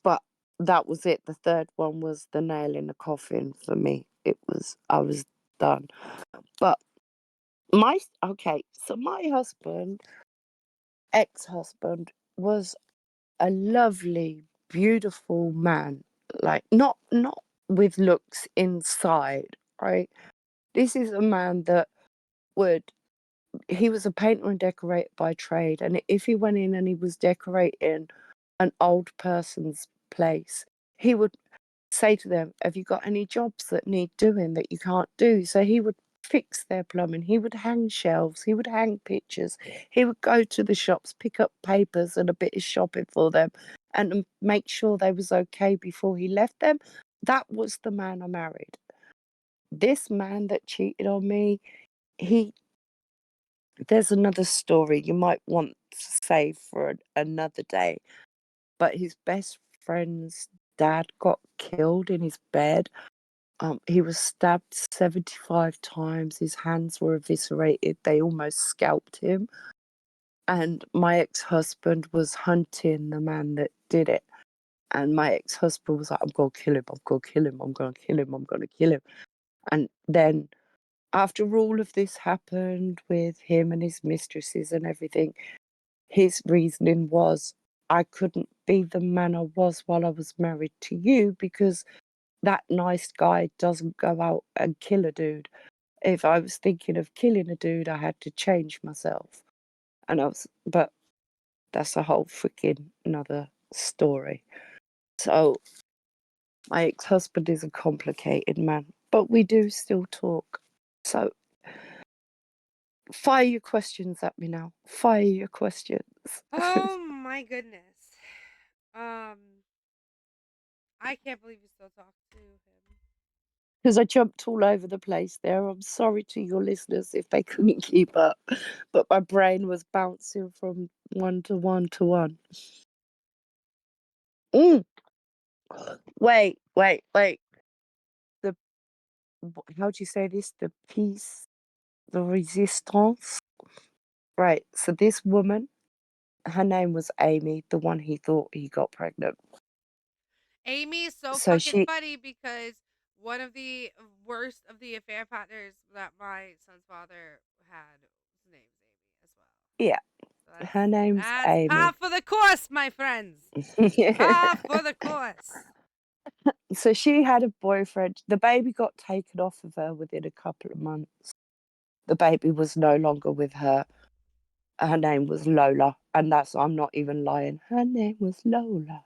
but that was it. The third one was the nail in the coffin for me. I was done. But okay, so my husband, ex husband, was a lovely, beautiful man. Like, not with looks inside, right? This is a man that would he was a painter and decorator by trade, and if he went in and he was decorating an old person's place, he would say to them, "Have you got any jobs that need doing that you can't do?" So he would fix their plumbing, he would hang shelves, he would hang pictures, he would go to the shops, pick up papers and a bit of shopping for them, and make sure they was okay before he left them. That was the man I married. This man that cheated on me, he there's another story you might want to save for another day, but his best friend's dad got killed in his bed. He was stabbed 75 times. His hands were eviscerated. They almost scalped him. And my ex-husband was hunting the man that did it. And my ex-husband was like, "I'm going to kill him. I'm going to kill him. I'm going to kill him. I'm going to kill him." And then after all of this happened with him and his mistresses and everything, his reasoning was, "I couldn't be the man I was while I was married to you because that nice guy doesn't go out and kill a dude. If I was thinking of killing a dude, I had to change myself." But that's a whole freaking another story. So my ex-husband is a complicated man, but we do still talk. So fire your questions at me now. Fire your questions. Oh my goodness. Um, I can't believe you still talk to him. Because I jumped all over the place there. I'm sorry to your listeners if they couldn't keep up, but my brain was bouncing from one to one to one. Mm. Wait. The how do you say this? The peace, the resistance. Right. So this woman, her name was Amy, the one he thought he got pregnant. Amy is so So fucking she, funny because one of the worst of the affair partners that my son's father had, his name's Amy as well. yeah, So her name's that's par Amy. for the course, my friends. Par for the course. So she had a boyfriend. The baby got taken off of her within a couple of months. The baby was no longer with her. Her name was Lola, and I'm not even lying. Her name was Lola.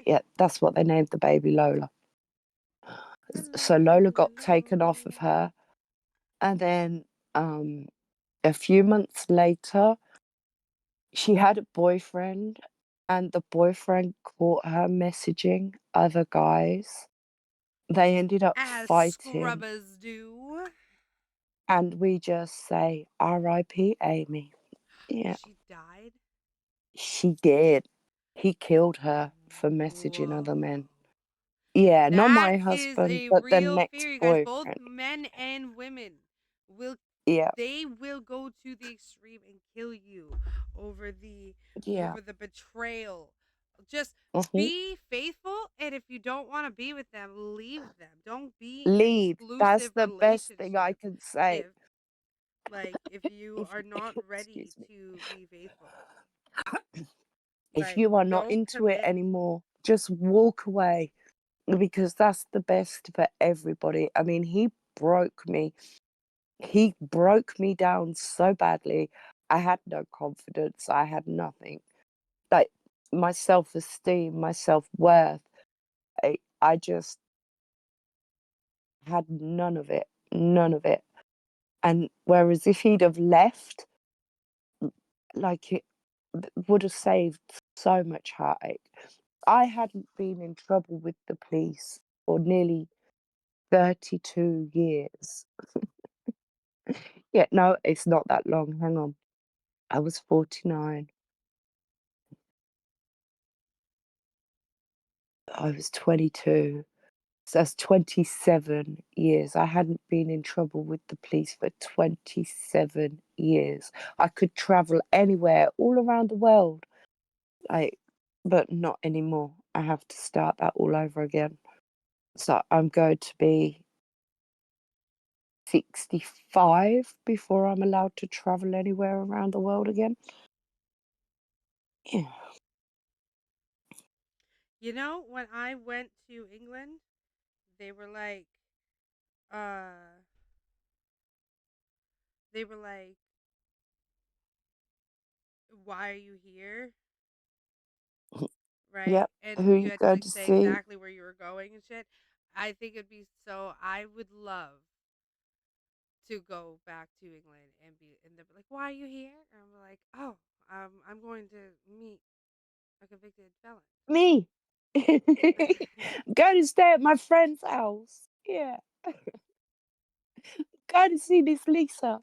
Yeah, that's what they named the baby, Lola. Lola, So Lola Lola, got taken off of Lola. her, and then A few months later, she had a boyfriend, and the boyfriend caught her messaging other guys. They ended up As fighting, scrubbers do. and we just say, R.I.P. Amy. Yeah, She died? she did. He killed her for messaging other Whoa. men. Yeah, not That my is husband, a but the real next fear, you guys. Both boyfriend. men and women will Yeah, they will go to the extreme and kill you over the yeah. betrayal. Just Mhm. be faithful, and if you don't want to be with them, leave them. Don't be in an Leave. That's exclusive the best thing I relationship can say. if if you If are not ready excuse me. to be faithful. If Like you are not don't into it commit. anymore, just walk away because that's the best for everybody. I mean, he broke me. He broke me down so badly. I had no confidence. I had nothing. Like my self-esteem, my self-worth. I just had none of it. None of it. And whereas if he'd have left, like it would have saved so much heartache. I hadn't been in trouble with the police for nearly 32 years. Yeah, no, it's not that long. Hang on. I was 49. I was 22. So that's 27 years. I hadn't been in trouble with the police for 27 years. I could travel anywhere, all around the world, like, but not anymore. I have to start that all over again. So I'm going to be 65 before I'm allowed to travel anywhere around the world again. Yeah. You know, when I went to England, they were like, uh, they were like, "Why are you here?" Right? Yep. Who And you you had to going like to say see? exactly where you were going and shit. I think it'd be so. I would love to go back to England and they'd be like, "Why are you here?" And I'm like, "Oh, I'm going to meet a convicted felon." Me. Go to stay at my friend's house. Yeah. Go to see Miss Lisa.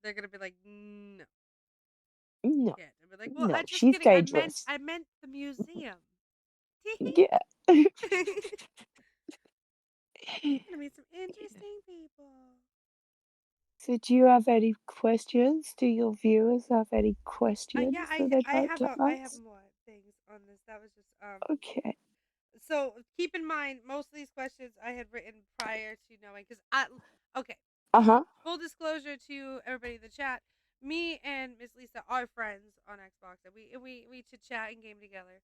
They're gonna be like, "No, No, can't." I'd be like, "Well, no, I just she's kidding. dangerous. I meant the museum." Yeah. Gonna meet some interesting people. So, do you have any questions? Do your viewers have any Yeah, questions that they'd like to I have ask? more things on this. That was just Okay. So keep in mind, most of these questions I had written prior to knowing, because I okay. Uh huh. Full disclosure to everybody in the chat, me and Miss Lisa are friends on Xbox, and we chit chat and game together.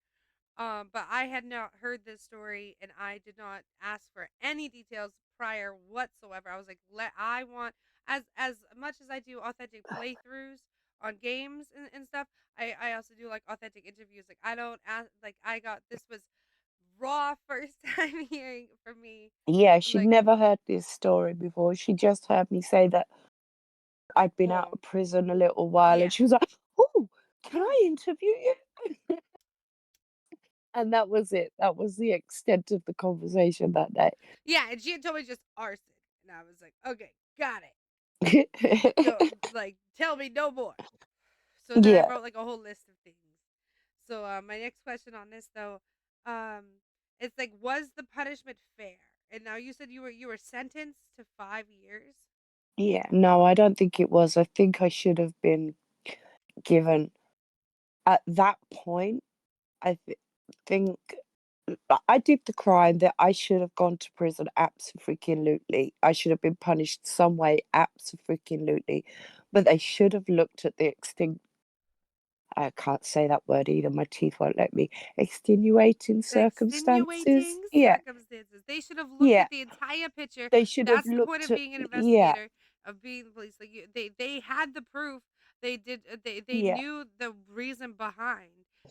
But I had not heard this story, and I did not ask for any details prior whatsoever. I was like, I want as much as I do authentic playthroughs on games and stuff. I also do like authentic interviews. Like I don't ask. Like I got this was raw first time hearing from me. Yeah, she'd Like never heard this story before. She just heard me say that I'd been out well, of prison a little while, and yeah, she was like, "Oh, can yeah. I interview you?" And that was it. That was the extent of the conversation that day. Yeah, and she had told me just arson, and I was like, okay, got it. Go, like, tell me no more. So then I Yeah, wrote like a whole list of things. So my next question on this though, um, it's like, was the punishment fair? And now you said you were sentenced to 5 years. yeah. No, I don't think it was. I think I should have been given at that point. I think I did the crime that I should have gone to prison. Absolutely, I should have been punished some way. Absolutely, but they should have looked at the extinct. I can't say that word either. My teeth won't let me. Extenuating circumstances. Extenuating Yeah, circumstances. They should have looked yeah. at the entire picture. They should have That's the point looked of at. being an Yeah, investigator, of being the police. Like they had the proof. They did. They yeah. knew the reason behind.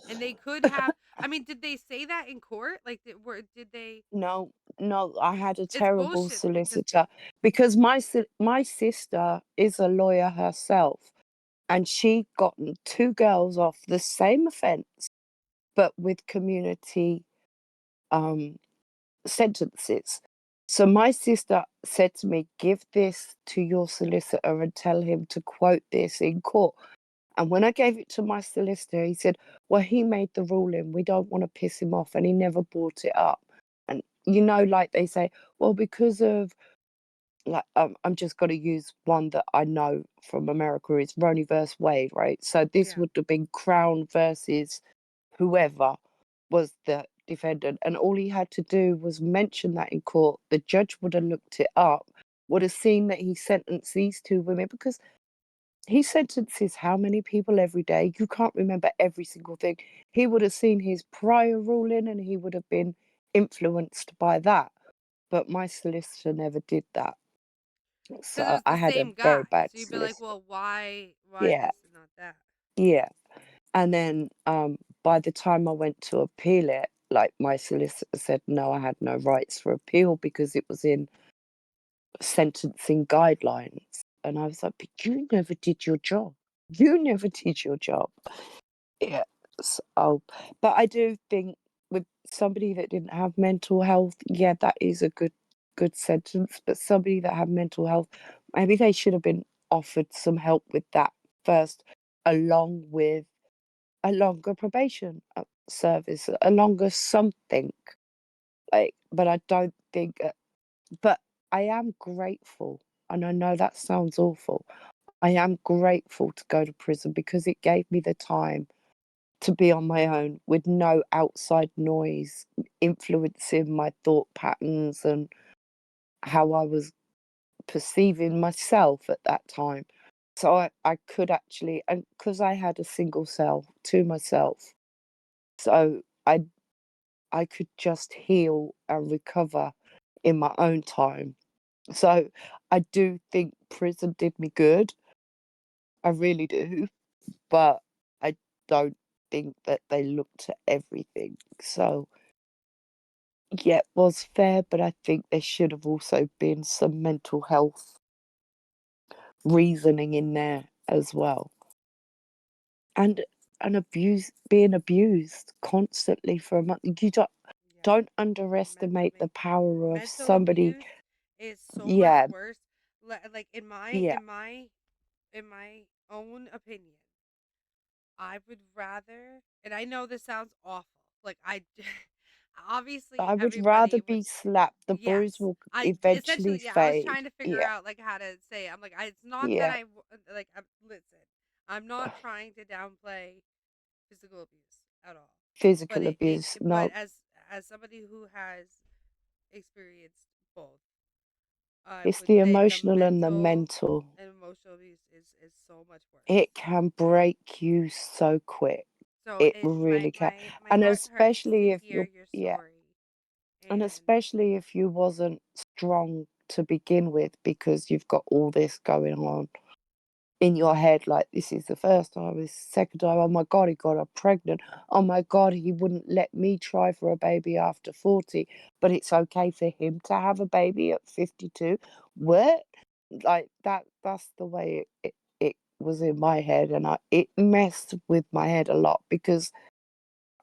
And they could have, I mean, did they say that in court? Like, did they No, no, I had a it's terrible bullshit because solicitor because my sister is a lawyer herself, and she gotten 2 girls off the same offence, but with community, um, sentences. So my sister said to me, "Give this to your solicitor and tell him to quote this in court." And when I gave it to my solicitor, he said, "Well, he made the ruling. We don't want to piss him off." And he never brought it up. And, like they say, well, because of, like, I'm just going to use one that I know from America is Ronnie versus Wade, right? So this yeah. would have been Crown versus whoever was the defendant. And all he had to do was mention that in court. The judge would have looked it up, would have seen that he sentenced these 2 women because he sentences how many people every day? You can't remember every single thing. He would have seen his prior ruling and he would have been influenced by that. But my solicitor never did that. 'Cause So it's I the had a same very guy. bad So you'd be like, solicitor. "Well, why Yeah, this and not that?" yeah. And then by the time I went to appeal it, like my solicitor said, no, I had no rights for appeal because it was in sentencing guidelines. And I was like, but you never did your job. You never did your job. Yeah. So, but I do think with somebody that didn't have mental health, yeah, that is a good sentence. But somebody that had mental health, maybe they should have been offered some help with that first, along with a longer probation service, a longer something. Like, but I don't think. But I am grateful, and I know that sounds awful. I am grateful to go to prison because it gave me the time to be on my own with no outside noise influencing my thought patterns and how I was perceiving myself at that time. So I could actually, and because I had a single cell to myself, so I could just heal and recover in my own time. So I do think prison did me good. I really do. But I don't think that they looked at everything. So yeah, it was fair, but I think there should have also been some mental health reasoning in there as well. And being abused constantly for a month. You Yeah. don't Mental underestimate the power of mental somebody. abuse is so much Yeah, worse. Like yeah. in my own opinion, I would rather, and I know this sounds awful. Like obviously I would rather everybody would. be slapped. The bruise Yes. will I eventually essentially, yeah, I was fade. trying to figure Yeah, out like how to say it. I'm like, it's not that yeah. like listen. I'm not trying to downplay physical abuse at all. But Physical abuse. but No, as somebody who has experienced both, I it's would the say the emotional and the mental mental. and emotional abuse is so much worse. It can break you so quick. So It it really can. my And heart hurts to especially if hear you're, your yeah, story. and And especially if you wasn't strong to begin with because you've got all this going on in your head, like this is the first time, this is the second time, oh my god, he got her pregnant, oh my god, he wouldn't let me try for a baby after 40, but it's okay for him to have a baby at 52. What? Like that's the way it was in my head, and it messed with my head a lot because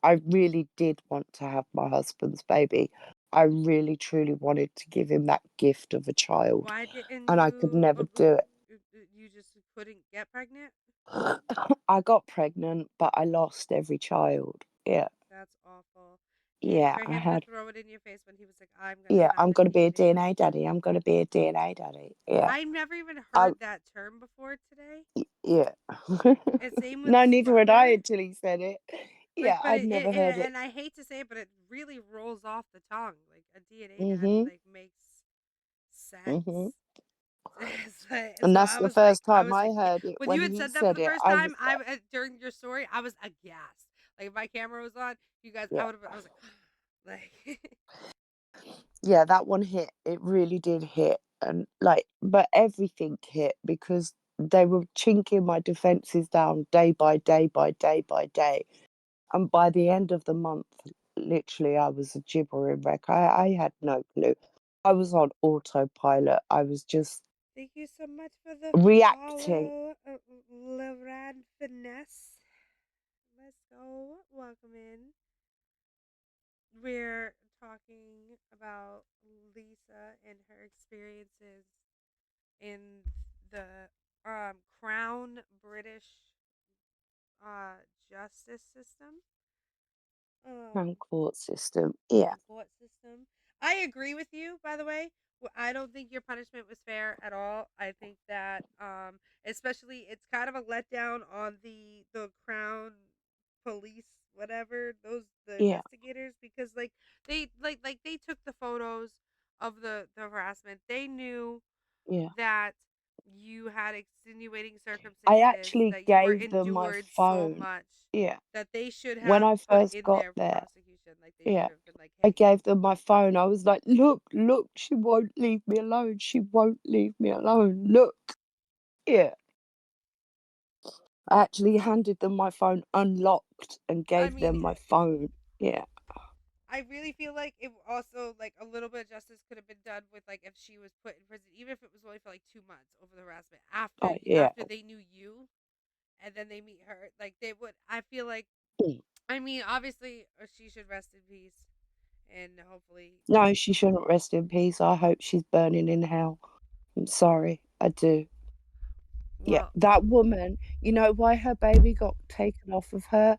I really did want to have my husband's baby. I really truly wanted to give him that gift of a child, why didn't and I could you never do it. you just couldn't get pregnant? I got pregnant, but I lost every child. Yeah. That's awful. And Yeah, for I him to had throw it in your face when he was like, "I'm gonna yeah, have I'm a gonna be a DNA." DNA daddy. I'm gonna be a DNA daddy. Yeah. I've never even I heard that term before today. yeah. And same with No, neither had I sperm. until he said it. Like, Yeah, but I'd never heard it. and I hate to say it, but it really rolls off the tongue. Like a DNA daddy, Mhm. like makes Mhm. sense. It's like, And so that's the first I time was I like, heard it. when you When had he said that for said the it, first I time, was like, during your story, I was aghast. Like if my camera was on, you guys, yeah. I was like, like, Yeah, that one hit. It really did hit. And like, but everything hit because they were chinking my defenses down day by day by day by day. And by the end of the month, literally, I was a gibbering wreck. I had no clue. I was on autopilot. I was just Thank you so much for the reacting. follow, Lerad Finesse. Let's go. Welcome in. We're talking about Lisa and her experiences in the Crown British justice system. Crown Um, court system. Yeah, Crown court system. I agree with you, by the way. I don't think your punishment was fair at all. I think that, especially, it's kind of a letdown on the Crown police, whatever the yeah, investigators, because like they took the photos of the harassment. They knew yeah. that you had extenuating I circumstances, actually that you were gave them my endured so phone. much Yeah. that they should When have I put first in got their there, prosecution. Like they yeah. should have been like, I hey, gave them my phone. I was like, look, look, she won't leave me alone. She won't leave me alone. Look. Yeah. I actually handed them my phone unlocked and I gave mean, them my phone. Yeah. I really feel like it also, like, a little bit of justice could have been done with, like, if she was put in prison, even if it was only for like 2 months over the harassment Oh, yeah. after they knew you and then they meet her. Like they would. I feel like. Mm. I mean, obviously, she should rest in peace, and hopefully, No, she shouldn't rest in peace. I hope she's burning in hell. I'm sorry. I do. Yeah. well, That woman, you know why her baby got taken off of her?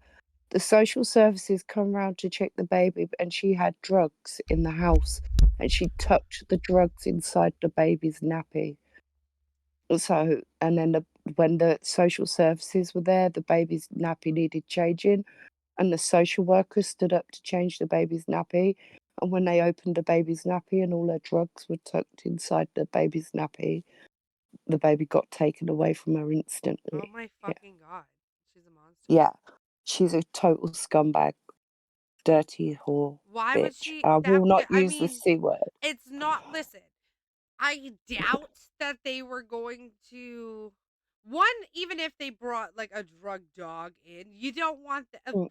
The social services come round to check the baby, and she had drugs in the house, and she touched the drugs inside the baby's nappy. So, and then when the social services were there, the baby's nappy needed changing, and the social worker stood up to change the baby's nappy. And when they opened the baby's nappy and all her drugs were tucked inside the baby's nappy, the baby got taken away from her oh instantly. my Yeah. fucking god, she's a monster. Yeah. She's a total scumbag, dirty whore, Why would bitch. she? I That will not I use the mean, C word. it's not. Listen, I doubt that they were going to. One, even if they brought like a drug dog in, you don't want the. Mm,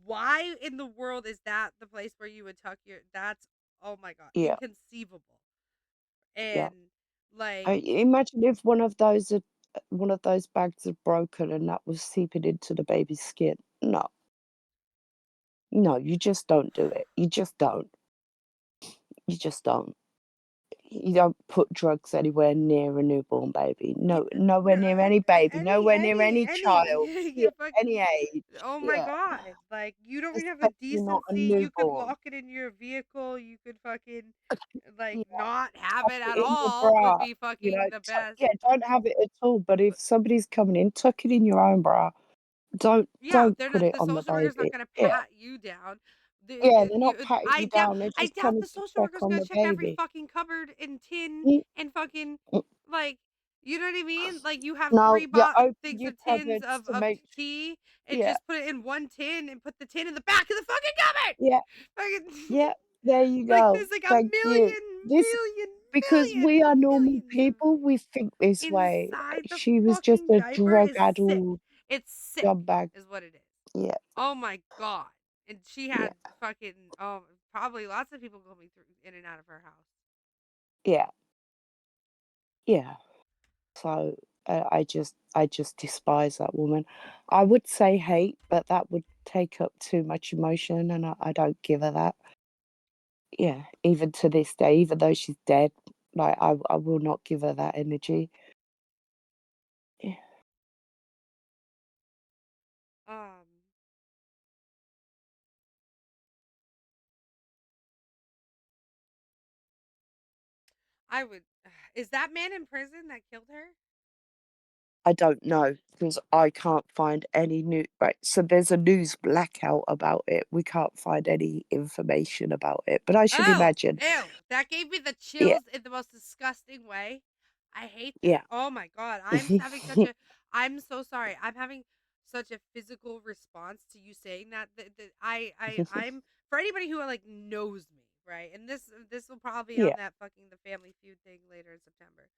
Why in the world is that the place where you would tuck your? That's, oh my god, yeah, inconceivable. yeah. And like, Imagine if one of those bags had broken and that was seeping into the baby's skin. No, no, you just don't do it. You just don't. You just don't. You don't put drugs anywhere near a newborn baby. yeah, No, nowhere no, near any baby. Nowhere near any child. any, Yeah, you any fucking. age. Oh my Yeah, god! Like you don't even have the especially not a decency. You could newborn. lock it in your vehicle. You could fucking like Yeah, not have tuck it it at in your all. Would bra. be You fucking know, the best. yeah, don't have it at all. But if somebody's coming in, tuck it in your own bra. Yeah, Don't they're put not. it The on the social worker's not baby. gonna Yeah. pat you down. Yeah, they're not patting you Doubt. down, they're I just doubt coming the to social check worker's on gonna the check every baby. fucking cupboard and tin Mm, and fucking mm. like. You know what I mean? Like you have No, three you open things your of tins cupboards to of make tea and yeah, just put it in one tin and put the tin in the back of the fucking cupboard. yeah, Fucking yeah, there you like go. there's like a Thank you. This because we are normal millions of people, we think this way. inside the She was just fucking a diaper is sick. drug-addled It's sick, scumbag. is what it is. Yeah, Oh my god! And she yeah, had fucking probably lots of people going through in and out of her house. yeah, yeah. So, I just despise that woman. I would say hate, but that would take up too much emotion, and I don't give her that. Yeah, even to this day, even though she's dead, like, I will not give her that energy. Yeah, Um, I would. Is that man in prison that killed her? I don't know because I can't find any new right, so there's a news blackout about it. We can't find any information about it, but I should Oh, imagine ew! That gave me the yeah, chills in the most disgusting way. I hate that. yeah. Oh my god, I'm having such a. I'm so sorry. I'm having such a physical response to you saying that. I'm for anybody who like knows me, right? And this will probably be on Yeah, that fucking the Family Feud thing later in September.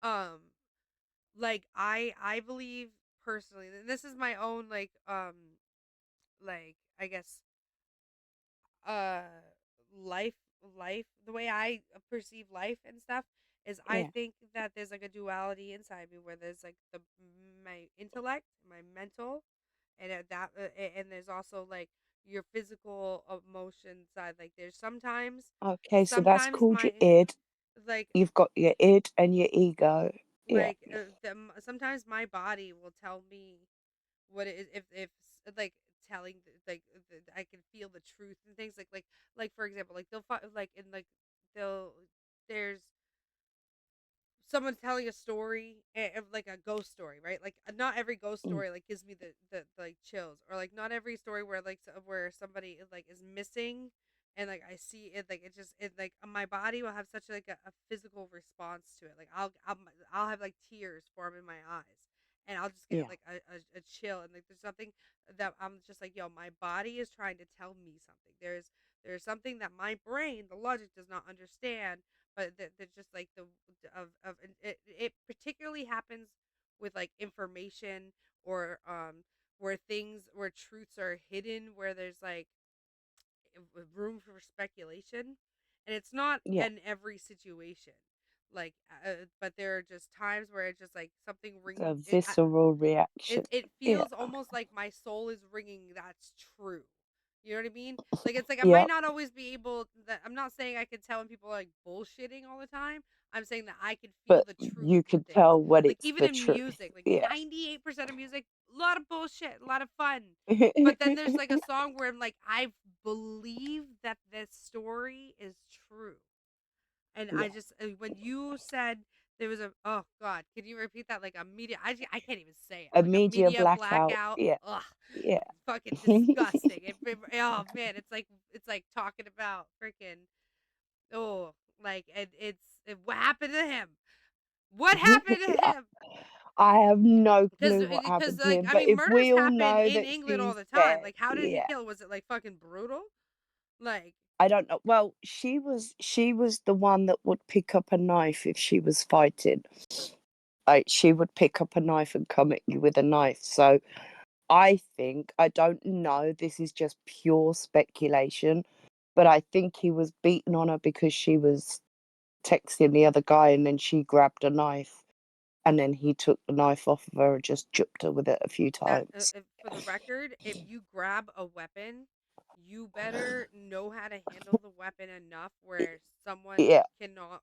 Um, like I believe personally, and this is my own like like I guess uh life life the way I perceive life and stuff is I Yeah. think that there's like a duality inside me where there's like the my intellect, my mental, and and there's also like your physical emotion side. Like there's Okay, so that's sometimes called your id. like You've got your id and your ego. Yeah. sometimes my body will tell me what it is like telling I can feel the truth and things like for example like like in like they'll there's someone telling a story like a ghost story, right? Like not every ghost Mm, story like gives me the like chills, or like not every story where like where somebody like is missing and like I see it like it just it like my body will have such like a physical response to it. Like I'll have like tears form in my eyes, and I'll just get yeah. like a chill, and like there's something that I'm just like, yo, my body is trying to tell me something. There's something that my brain, the logic, does not understand, but that just like the of and it particularly happens with like information or where things where truths are hidden, where there's like room for speculation, and it's not Yeah. in every situation, like but there are just times where it's just like something The ring visceral reaction. it Yeah. feels almost like my soul is ringing that's true. You know what I mean? Like it's like I might Yeah. not always be able that I'm not saying I can tell when people are like bullshitting all the time. I'm saying that I can feel But the truth you in could things. tell when Like it's even the in truth. music, like Yeah. 98% of music, a lot of bullshit, a lot of fun. But then there's like a song where I'm like, I believe that this story is true. And I Yeah. just when you said there was a oh god, can you repeat that like a media? I can't even say it A like a media media blackout. blackout. Yeah. Ugh, Yeah. fucking disgusting. Oh man, it's like talking about freaking oh like what happened to him? What happened to him? I have no Because clue what happened to like him, I but mean if murders we all happen know in that England all she's the time. dead, Like how did he yeah. kill? Was it like fucking brutal? Like I don't know. Well, she was the one that would pick up a knife if she was fighting. Like she would pick up a knife and come at you with a knife. So I think I don't know. This is just pure speculation, but I think he was beaten on her because she was texting the other guy, and then she grabbed a knife, and then he took the knife off of her and just jumped her with it a few that times. for the record, if you grab a weapon, you better know how to handle the weapon enough where someone Yeah, cannot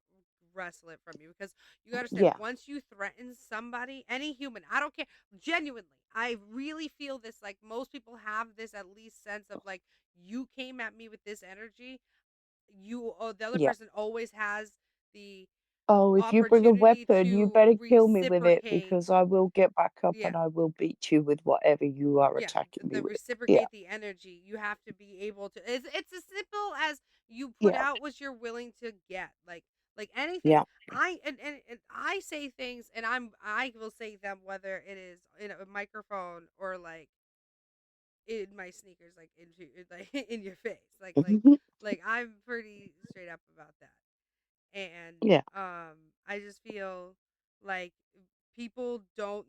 wrestle it from you. Because you gotta understand, yeah, once you threaten somebody, any human, I don't care, genuinely, I really feel this. Like most people have this at least sense of like, you came at me with this energy, the other yeah. person always has the Oh, if you bring a opportunity weapon, you to better kill me with it reciprocate. because I will get back up Yeah, and I will beat you with whatever you are yeah, attacking me the with. Yeah, reciprocate the energy. You have to be able to. It's as simple as you put yeah, out what you're willing to get. Like anything. yeah, And I say things, and I will say them whether it is in a microphone or like in my sneakers, like into like in your face, like I'm pretty straight up about that. And yeah, I just feel like people don't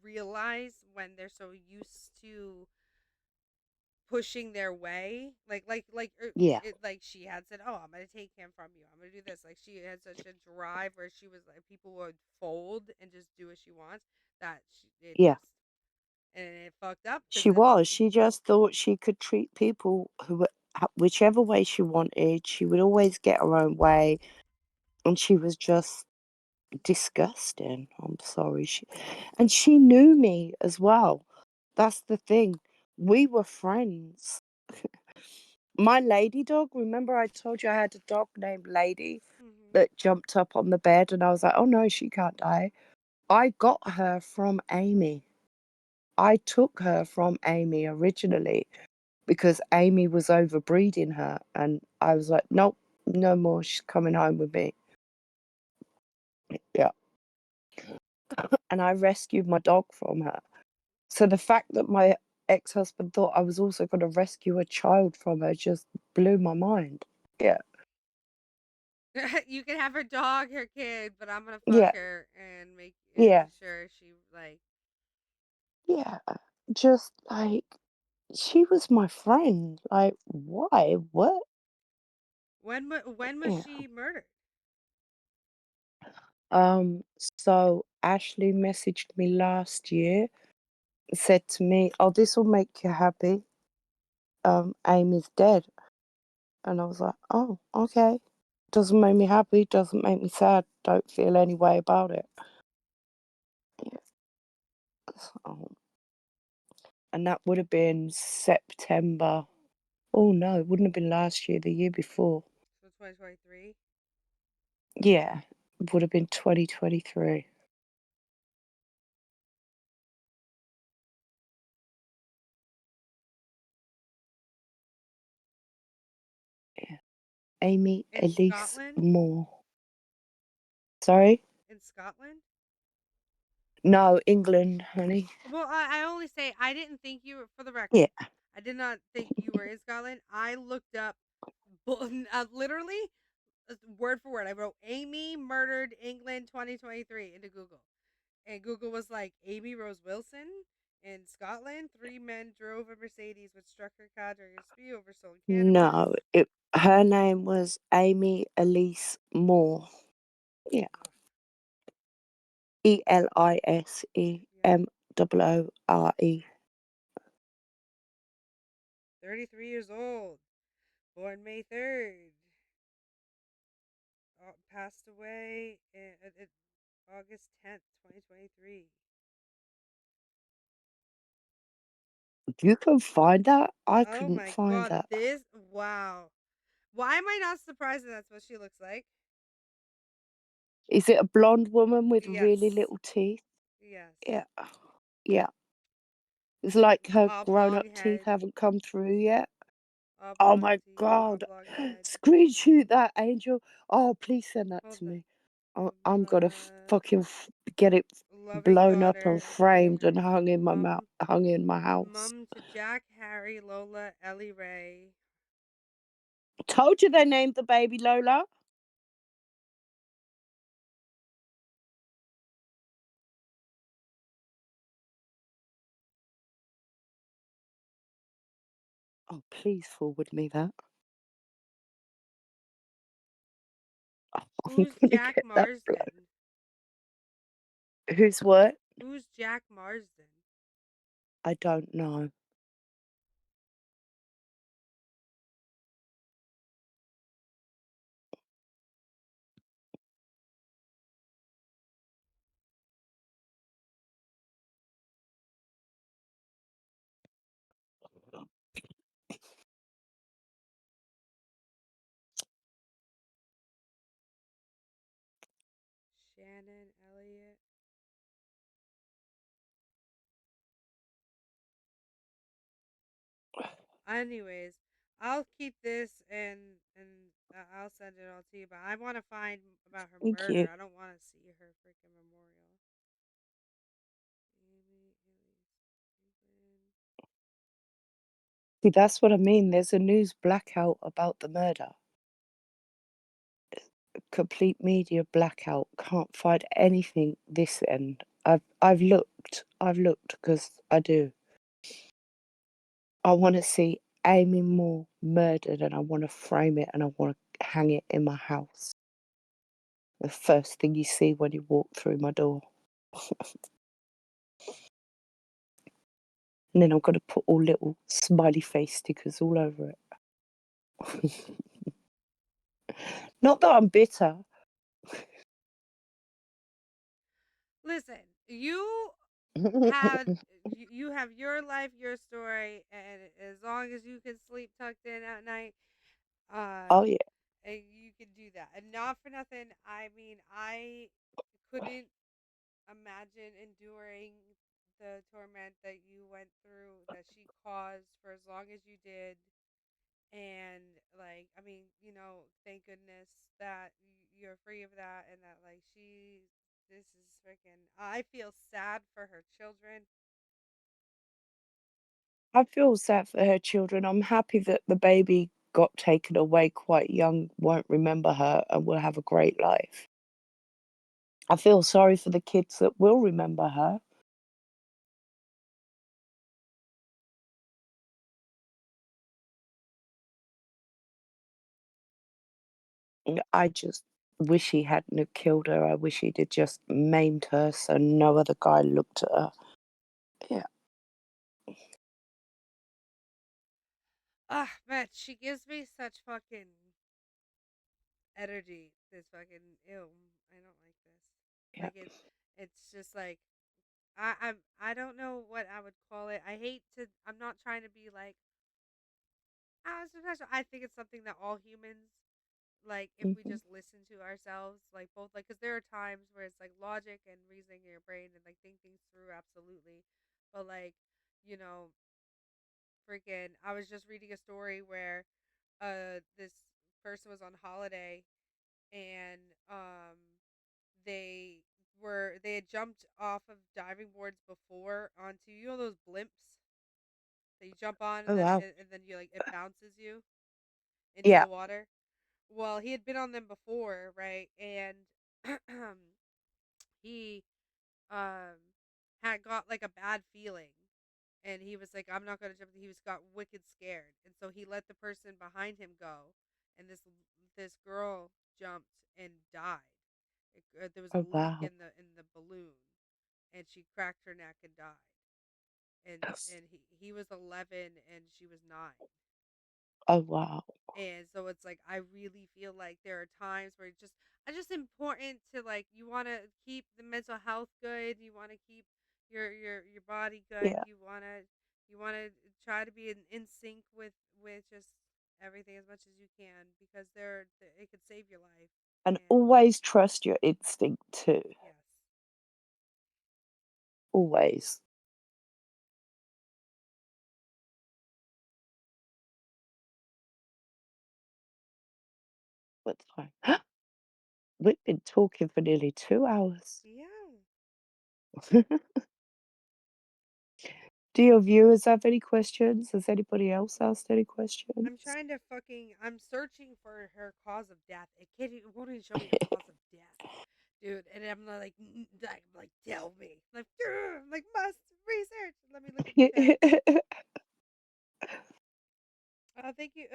realize when they're so used to pushing their way yeah, like she had said, oh, I'm gonna take him from you, I'm gonna do this. Like she had such a drive where she was like people would fold and just do what she wants, that it yeah. just and it fucked up because She then was. She just thought she could treat people whichever way she wanted. She would always get her own way, and she was just disgusting. I'm sorry. And she knew me as well. That's the thing. We were friends. My lady dog, remember I told you I had a dog named Lady hmm that jumped up on the bed and I was like, oh no, she can't die. I got her from Amy. I took her from Amy originally because Amy was overbreeding her. And I was like, nope, no more. She's coming home with me. Yeah. And I rescued my dog from her. So the fact that my ex-husband thought I was also going to rescue a child from her just blew my mind. Yeah. you can have her dog, her kid, but I'm gonna fuck Yeah. her and make Yeah. sure she like Yeah. Just like She was my friend. Like, why? What? When was Yeah. she murdered? So Ashley messaged me last year, said to me, "Oh, this will make you happy. Amy's dead." And I was like, "Oh, okay. Doesn't make me happy, doesn't make me sad, don't feel any way about it." Yeah. So, and that would have been September. Oh no, it wouldn't have been last year, the year before. So 2023. Yeah, it would have been 2023. Yeah. Amy In Elise Scotland? Moore. Sorry? In Scotland? No, England, honey. Well, I only say I didn't think you were, for the record. Yeah. I did not think you were in Scotland. I looked up, literally, word for word. I wrote Amy murdered England 2023 into Google, and Google was like Amy Rose Wilson in Scotland. Three men drove a Mercedes which struck her car during a spew over stolen cannabis. No, her name was Amy Elise Moore. Yeah. Ugh, Elisem yeah, Ore. 33 years old, born May 3rd. Passed away August 10th, 2023. You can find that? I Oh couldn't my find god, that. wow. Why am I not surprised that that's what she looks like? Is it a blonde woman with really Yes. little teeth? Yes. Yeah. Yeah. It's like her grown-up Oblong teeth head, haven't come through yet. Oh oblong my teeth, god. oblong head. Screenshot that, Angel. Oh, please send that Hold to on. me. I'm gonna fucking get it Loving blown up and daughter. framed and hung in my mouth, Mum hung in my house. mum to Jack, Harry, Lola, Ellie Ray. Told you they named the baby Lola. Oh, please forward me that. I'm Who's gonna Jack get that blown. Marsden? Who's what? Who's Jack Marsden? I don't know. Shannon Elliott. Anyways, I'll keep this and I'll send it all to you. But I want to find about her Thank murder. you. I don't want to see her freaking memorial. Amy Elise England. See, that's what I mean. There's a news blackout about the murder. Complete media blackout. Can't find anything this end. I've looked. I've looked because I do. I want to see Amy Moore murdered, and I want to frame it, and I want to hang it in my house. The first thing you see when you walk through my door. And then I'm going to put all little smiley face stickers all over it. Not that I'm bitter. Listen, have you have your life, your story, and as long as you can sleep tucked in at night, uh, Oh, yeah. and you can do that. And not for nothing, I mean, I couldn't imagine enduring the torment that you went through, that she caused for as long as you did. And like, I mean, thank goodness that you're free of that, and that like this is freaking. I feel sad for her children. I feel sad for her children. I'm happy that the baby got taken away quite young, won't remember her, and will have a great life. I feel sorry for the kids that will remember her. I just wish he hadn't have killed her. I wish he'd have just maimed her so no other guy looked at her. Yeah, Ah, man, she gives me such fucking energy. This fucking ew. I don't like this. yeah. Like it's just like I don't know what I would call it. I hate to. I'm not trying to be like it's special. I think it's something that all humans like if we Mhm. just listen to ourselves, like both like because there are times where it's like logic and reasoning in your brain and like think things through absolutely, but like you know freaking I was just reading a story where this person was on holiday and they they had jumped off of diving boards before onto those blimps that you jump on Oh, wow. and then you like it bounces you into Yeah. the water. Well, he had been on them before, right? And he um had got like a bad feeling and he was like I'm not going to jump. He was got wicked scared and so he let the person behind him go and this girl jumped and died. There was a Oh, leak wow. in the balloon and she cracked her neck and died. And Yes. he was 11 and she was 9. Oh, wow. And so it's like I really feel like there are times where it's just important to like you want to keep the mental health good, you want to keep your body good, Yeah. you want to try to be in sync with just everything as much as you can because it could save your life. And And always trust your instinct too. yes. Always. What time? We've been talking for nearly 2 hours. Yeah. Do your viewers have any questions? Has anybody else asked any questions? I'm trying to fucking. I'm searching for her cause of death. It won't even show me her cause of death, dude. And I'm like, I'm like, tell me, like, I'm like, must research. Let me look at the chat. Thank you.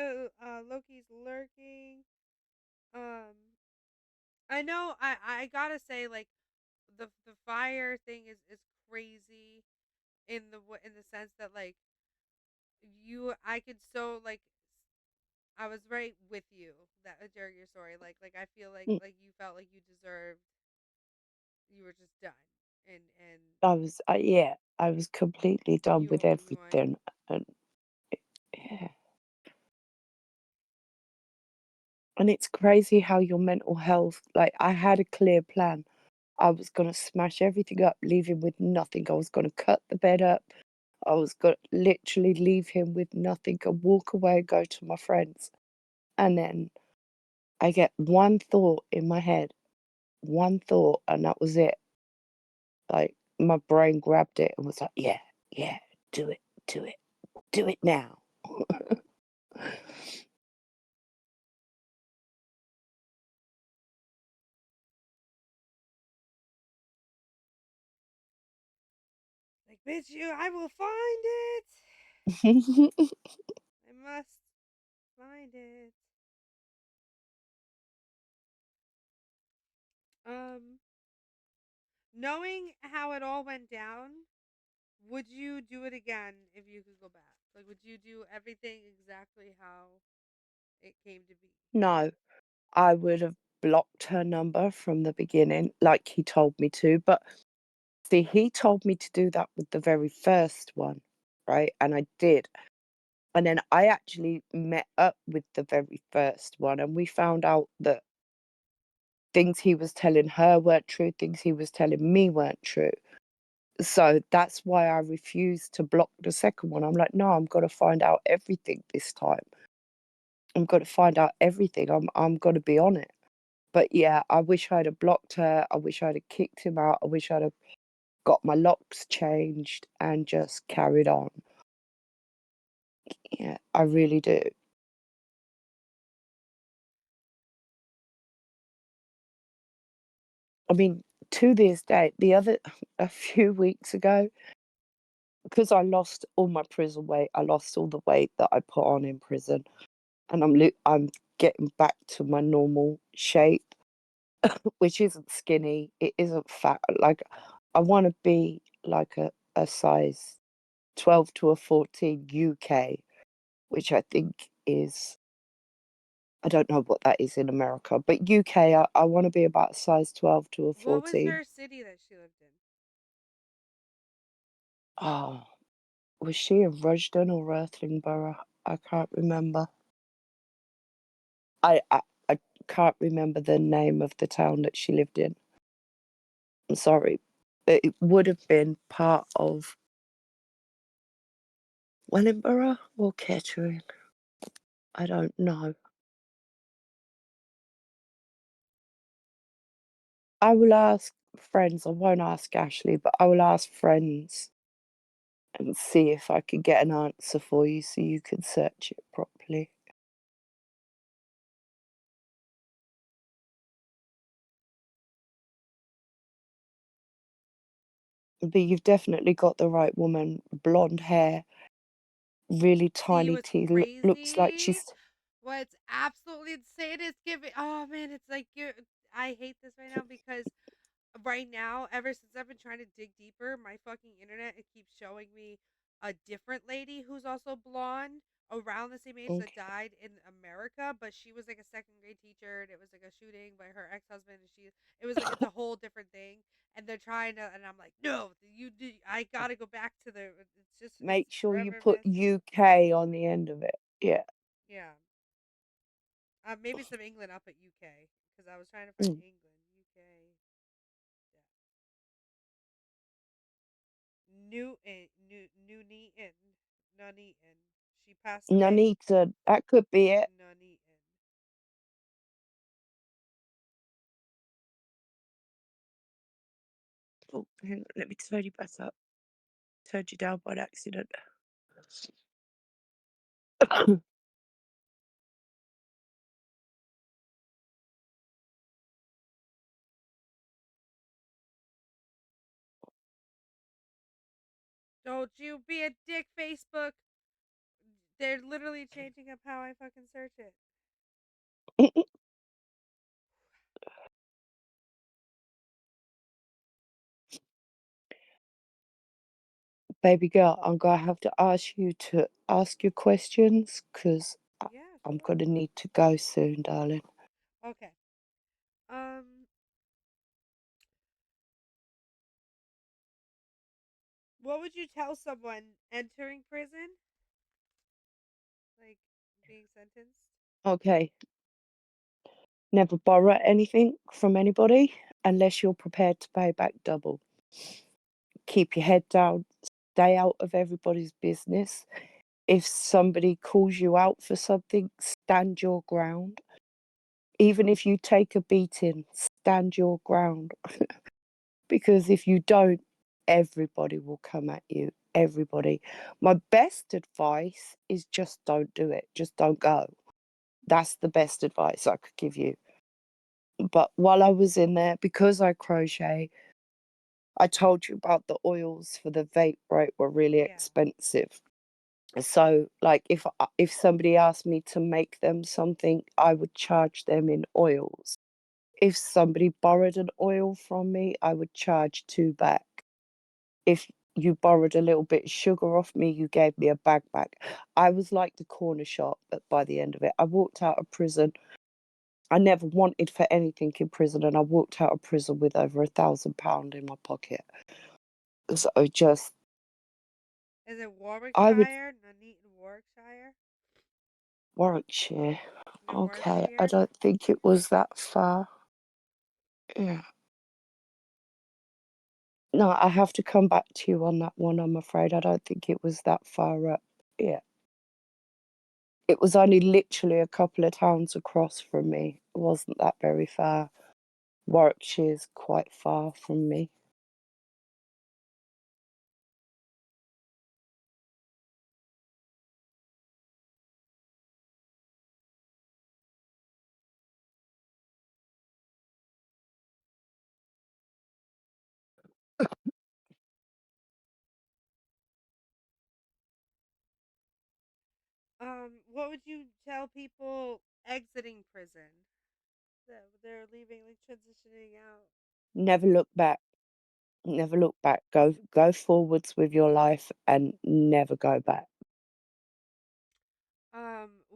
Loki's lurking. Um, I know. I gotta say, like, the fire thing is crazy in in the sense that like I could so like I was right with you that during your story. Like I feel like you felt like you deserved you were just done and Yeah, I was completely done with you want everything, and yeah. And it's crazy how your mental health, like, I had a clear plan. I was gonna smash everything up, leave him with nothing. I was gonna cut the bed up. I was gonna literally leave him with nothing and walk away and go to my friends. And then I get one thought in my head, one thought, and that was it. Like, my brain grabbed it and was like, yeah, yeah, do it, do it, do it now. like bitch you I will find it. I must find it. Um knowing how it all went down, would you do it again if you could go back? Like would you do everything exactly how it came to be? No, I would have blocked her number from the beginning, like he told me to. But see, he told me to do that with the very first one, right? And I did. And then I actually met up with the very first one, and we found out that things he was telling her weren't true, things he was telling me weren't true. So that's why I refused to block the second one. I'm like, no, I'm gonna find out everything this time. I'm gonna find out everything. I'm gonna be on it. But yeah, I wish I'd have blocked her. I wish I'd have kicked him out. I wish I'd have got my locks changed and just carried on. Yeah, I really do. I mean, to this day, a few weeks ago, because I lost all my prison weight, I lost all the weight that I put on in prison. and I'm getting back to my normal shape, which isn't skinny, it isn't fat. Like I want to be like a size 12 to a 14 UK, which I think is, I don't know what that is in America, but UK, I want to be about size 12 to a What was 14. her city that she lived in? Oh, was she in Rushden or Earthlingborough? I can't remember. I can't remember the name of the town that she lived in. I'm sorry. It would have been part of Wellingborough or Kettering. I don't know. I will ask friends. I won't ask Ashley, but I will ask friends and see if I can get an answer for you so you can search it properly. But you've definitely got the right woman. Blonde hair, really See tiny what's teeth. Looks like crazy? she's What's absolutely insane is giving. Oh man, it's like you. I hate this right now because right now, ever since I've been trying to dig deeper, my fucking internet it keeps showing me a different lady who's also blonde around the same age that okay. died in America, but she was like a second grade teacher and it was like a shooting by her ex husband and she it was like it's a whole different thing and they're trying to and I'm like no you do I gotta go back to the it's Make sure you forever put missing UK on the end of it. Yeah. yeah maybe some England up at UK because I was trying to find Mm. England UK yeah. Nuneaton. Nuneaton. She passed away. Nanita, that could be it. Nuneaton. Oh, hang on, let me turn you back up. Turned you down by accident. Don't you be a dick, Facebook. They're literally changing up how I fucking search it. Baby girl, I'm gonna have to ask you to ask your questions because Yeah, I'm sure. gonna need to go soon, darling. Okay. Um, what would you tell someone entering prison, like being sentenced? Okay, never borrow anything from anybody unless you're prepared to pay back double. Keep your head down, stay out of everybody's business. If somebody calls you out for something, stand your ground. Even if you take a beating, stand your ground. Because if you don't, everybody will come at you. Everybody. My best advice is just don't do it. Just don't go. That's the best advice I could give you. But while I was in there, because I crochet, I told you about the oils for the vape, right, were really Yeah. expensive. So, like, if somebody asked me to make them something, I would charge them in oils. If somebody borrowed an oil from me, I would charge two back. If you borrowed a little bit of sugar off me, you gave me a bag back. I was like the corner shop by the end of it. I walked out of prison. I never wanted for anything in prison, and I walked out of prison with over £1,000 in my pocket. So just, Is it I would, Warwickshire? Nuneaton, Warwickshire? Warwickshire. No Okay, I Warwickshire? don't think it was that far. Yeah. No, I have to come back to you on that one, I'm afraid. I don't think it was that far up. Yeah. It was only literally a couple of towns across from me. It wasn't that very far. Warwickshire's quite far from me. What would you tell people exiting prison? That they're leaving, like transitioning out. Never look back. Never look back. Go forwards with your life and never go back.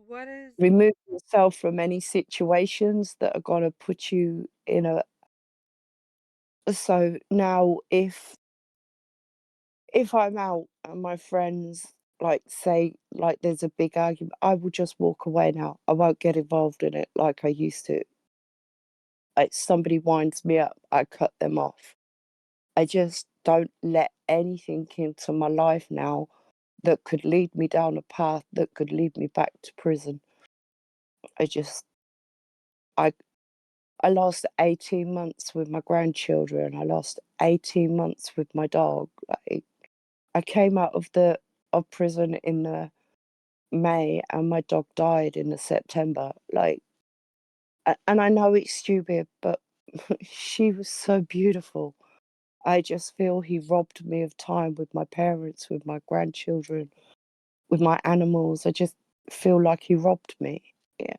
What is Remove yourself from any situations that are gonna put you in a so now if I'm out and my friends, like, say, like, there's a big argument, I will just walk away now. I won't get involved in it like I used to. Like, somebody winds me up, I cut them off. I just don't let anything into my life now that could lead me down a path that could lead me back to prison. I just I I lost 18 months with my grandchildren. I lost 18 months with my dog. Like, I came out of prison in the May and my dog died in the September. Like, and I know it's stupid, but she was so beautiful. I just feel he robbed me of time with my parents, with my grandchildren, with my animals. I just feel like he robbed me. Yeah.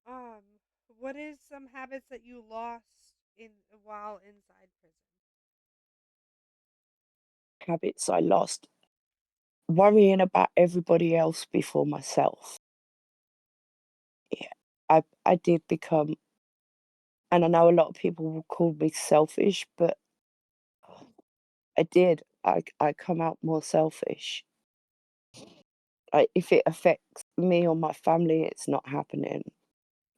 um what is some habits that you lost in while inside prison? Habits I lost. Worrying about everybody else before myself. Yeah. I did become, and I know a lot of people will call me selfish, but I did. I come out more selfish. If it affects me or my family, it's not happening.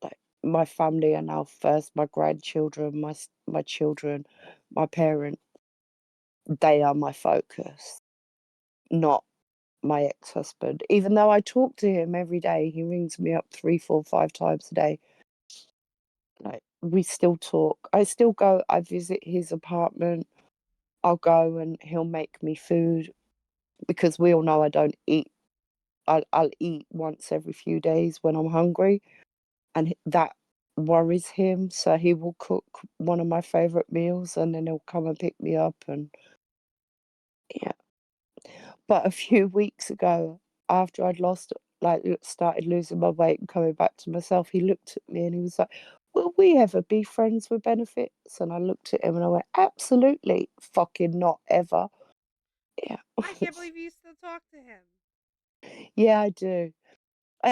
Like, my family are now first, my grandchildren, my children, my parents, they are my focus, not my ex-husband. Even though I talk to him every day, he rings me up 3, 4, 5 times a day. Like, we still talk. I still go, I visit his apartment. I'll go and he'll make me food because we all know I don't eat. I'll eat once every few days when I'm hungry, and that worries him. So he will cook one of my favorite meals, and then he'll come and pick me up. And yeah, but a few weeks ago, after I'd lost, like, started losing my weight and coming back to myself, he looked at me and he was like, "Will we ever be friends with benefits?" And I looked at him and I went, "Absolutely fucking not ever." Yeah. I can't believe you still talk to him. Yeah, I do.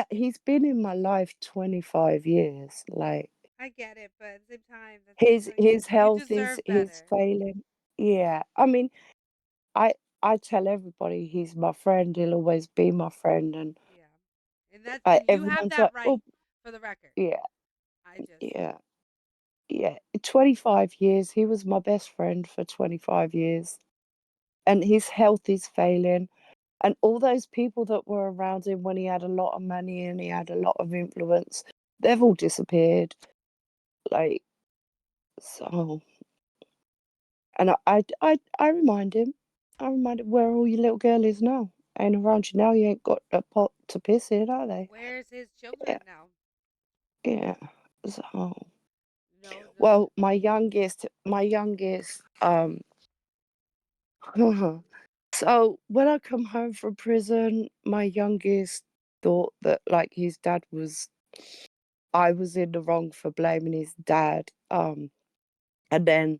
He's been in my life 25 years. Like, I get it, but at the same time, that's his like his you health deserve is better. failing. Yeah. I mean, I I tell everybody he's my friend. He'll always be my friend, and Yeah. And you have everyone's that like, right "Oh, for the record. yeah, I just yeah, yeah." 25 years. He was my best friend for 25 years, and his health is failing. And all those people that were around him when he had a lot of money and he had a lot of influence, they've all disappeared. Like, so, and I remind him, where all your little girlies now. Ain't around you now. You ain't got a pot to piss in, are they? where's his Yeah, children now? yeah. So, No, those well, my youngest, so when I come home from prison, my youngest thought that, like, his dad was, I was in the wrong for blaming his dad. And then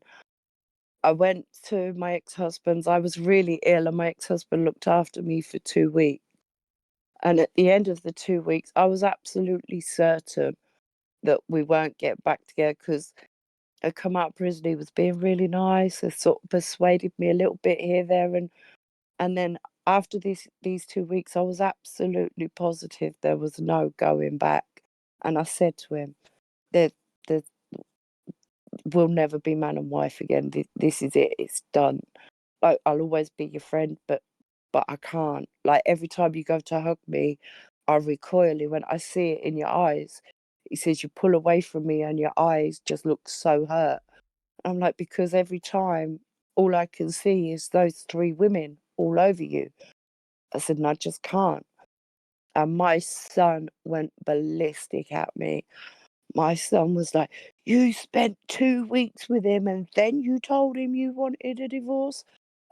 I went to my ex-husband's. I was really ill, and my ex-husband looked after me for 2 weeks. And at the end of the 2 weeks, I was absolutely certain that we weren't get back together because I come out of prison. He was being really nice. He sort of persuaded me a little bit here, there, and then after these 2 weeks, I was absolutely positive there was no going back. And I said to him, "There, there will never be man and wife again. This is it. It's done. Like, I'll always be your friend, but I can't. Like, every time you go to hug me, I recoil when I see it in your eyes." He says, "You pull away from me and your eyes just look so hurt." I'm like, "Because every time, all I can see is those three women all over you." I said, "And I just can't." And my son went ballistic at me. My son was like, "You spent 2 weeks with him and then you told him you wanted a divorce?"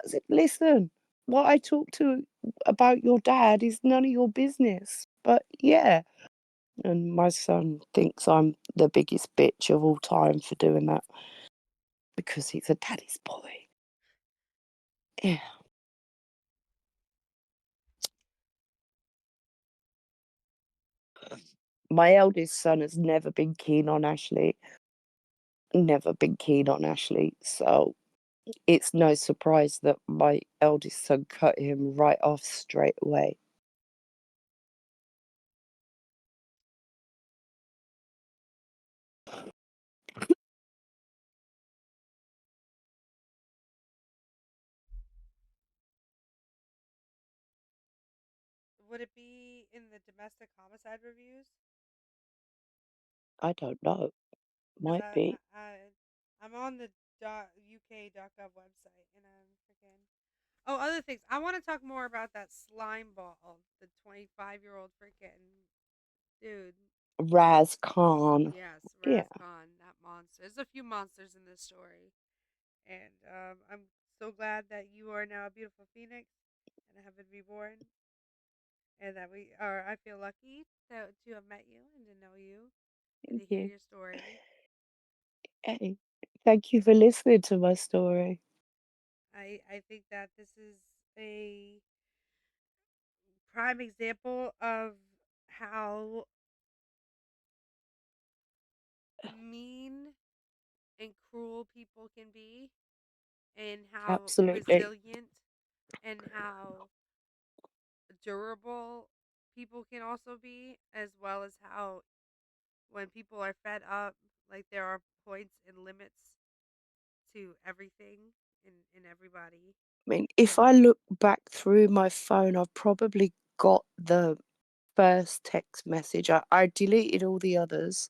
I said, "Listen, what I talk to about your dad is none of your business." But yeah, and my son thinks I'm the biggest bitch of all time for doing that because he's a daddy's boy. Yeah. My eldest son has never been keen on Ashley, never been keen on Ashley. So it's no surprise that my eldest son cut him right off straight away. Would it be in the domestic homicide reviews? I don't know. Because Might be. I'm on the UK.gov website and I'm freaking. Oh, other things. I want to talk more about that slime ball, the 25-year-old freaking dude. Raz Khan. Yes, Yeah. Raz Khan, that monster. There's a few monsters in this story, and I'm so glad that you are now a beautiful phoenix and have been reborn, and that we are. I feel lucky to have met you and to know you and Thank to hear you. your story. Hey, thank you for listening to my story. I think that this is a prime example of how mean and cruel people can be, and how Absolutely. resilient and how durable people can also be, as well as how when people are fed up, like there are points and limits to everything in everybody. I mean, if And I look back through my phone, I've probably got the first text message. I deleted all the others,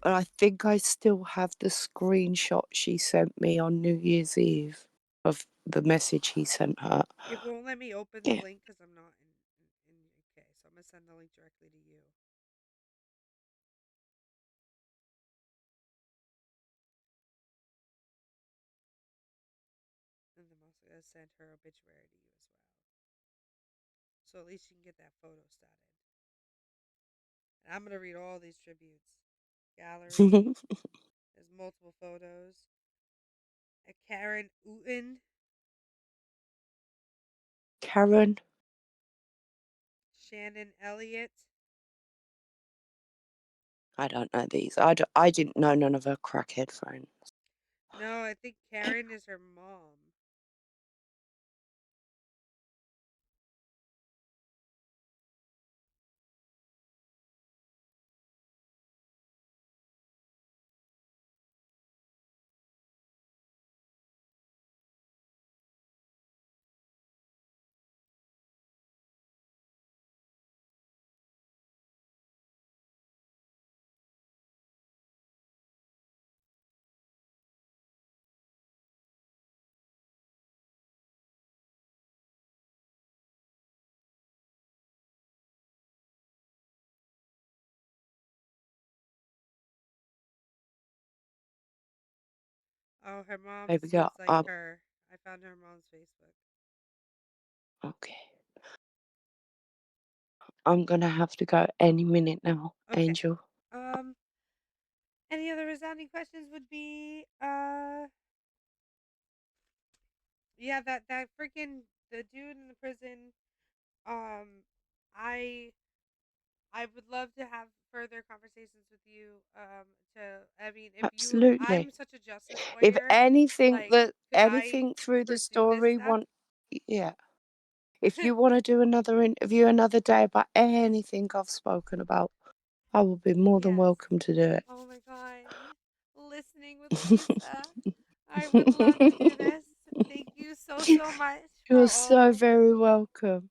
but I think I still have the screenshot she sent me on New Year's Eve of the message he sent her. it won't let me open the Yeah, link because I'm not in UK, so I'm gonna send the link directly to you. And I'm also gonna send her obituary to you as well, so at least you can get that photo started. And I'm gonna read all these tributes. Gallery. There's multiple photos. A Karen Uten, Karen. Shannon Elliott. I don't know these. I didn't know none of her crackhead friends. No, I think Karen is her mom. Oh, her mom There we go. seems like her. I found her mom's Facebook. Okay. I'm gonna have to go any minute now, Okay. Angel. Um. Any other resounding questions would be yeah, that freaking the dude in the prison. Um, I I would love to have further conversations with you. I mean, if you, Absolutely. I'm such a justice If warrior. Like, could I anything through the pursue this story stuff? yeah. If you want to do another interview another day about anything I've spoken about, I will be more than Yes. welcome to do Oh my god. Listening with Lisa. I would love to do it. this. Thank you so much for You're so very welcome.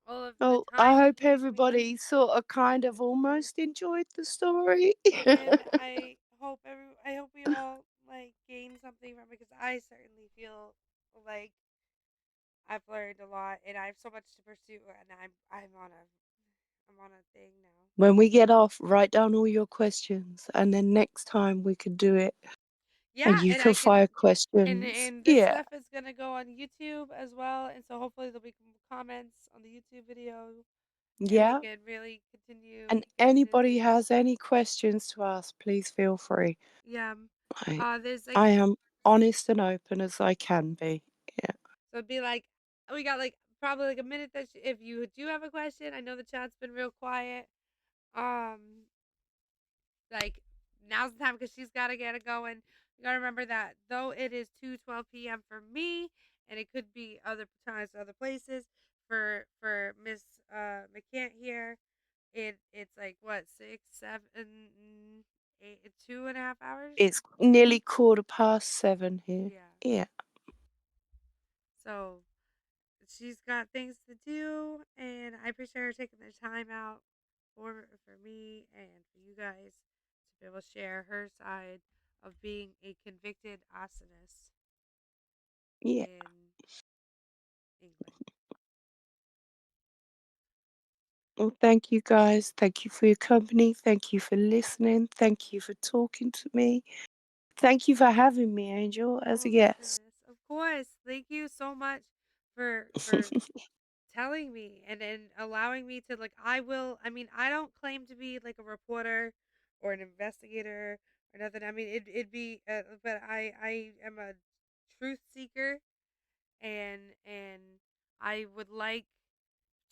all of the Well, I time you hope gave me. everybody sort of kind of almost enjoyed the story. And I hope we all like gain something from it, because I certainly feel like I've learned a lot and I have so much to pursue, and I'm on a I'm on a thing now. When we get off, write down all your questions, and then next time we can do it, and Yeah, you and can I can fire and questions. and this Yeah, stuff is gonna go on YouTube as well, and so hopefully there'll be comments on the YouTube video, and we yeah. can really continue And getting anybody into. has any questions to ask, please feel free. Yeah. I There's like I am honest and open as I can be. Yeah, so it'd be like we got like probably like a minute that if you do have a question, I know the chat's been real quiet. Um, like now's the time because she's got to get it going. You gotta remember that though it is 2:12 p.m. for me, and it could be other times, other places for Miss McCant here. It's like what 2.5 hours. it's nearly 7:15 here. Yeah. Yeah, So she's got things to do, and I appreciate her taking the time out for me and for you guys to be able to share her side of being a convicted arsonist yeah. in England. Well, thank you guys. Thank you for your company. Thank you for listening. Thank you for talking to me. Thank you for having me, Angel, as a Oh my guest. goodness! Of course, thank you so much for telling me and allowing me to like. I mean, I don't claim to be like a reporter or an investigator or nothing. I mean, it'd be but I am a truth seeker, and I would like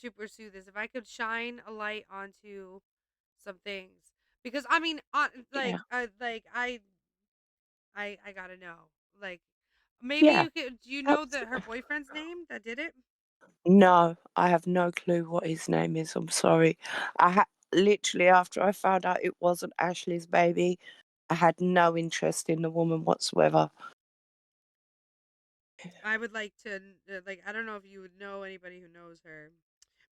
to pursue this. If I could shine a light onto some things, because I mean, Yeah, like I gotta know. Like, maybe yeah. you could. Do you know Abs- that her boyfriend's name that did it? no, I have no clue what his name is. I'm sorry. Literally after I found out it wasn't Ashley's baby, I had no interest in the woman whatsoever. I would like to like. I don't know if you would know anybody who knows her.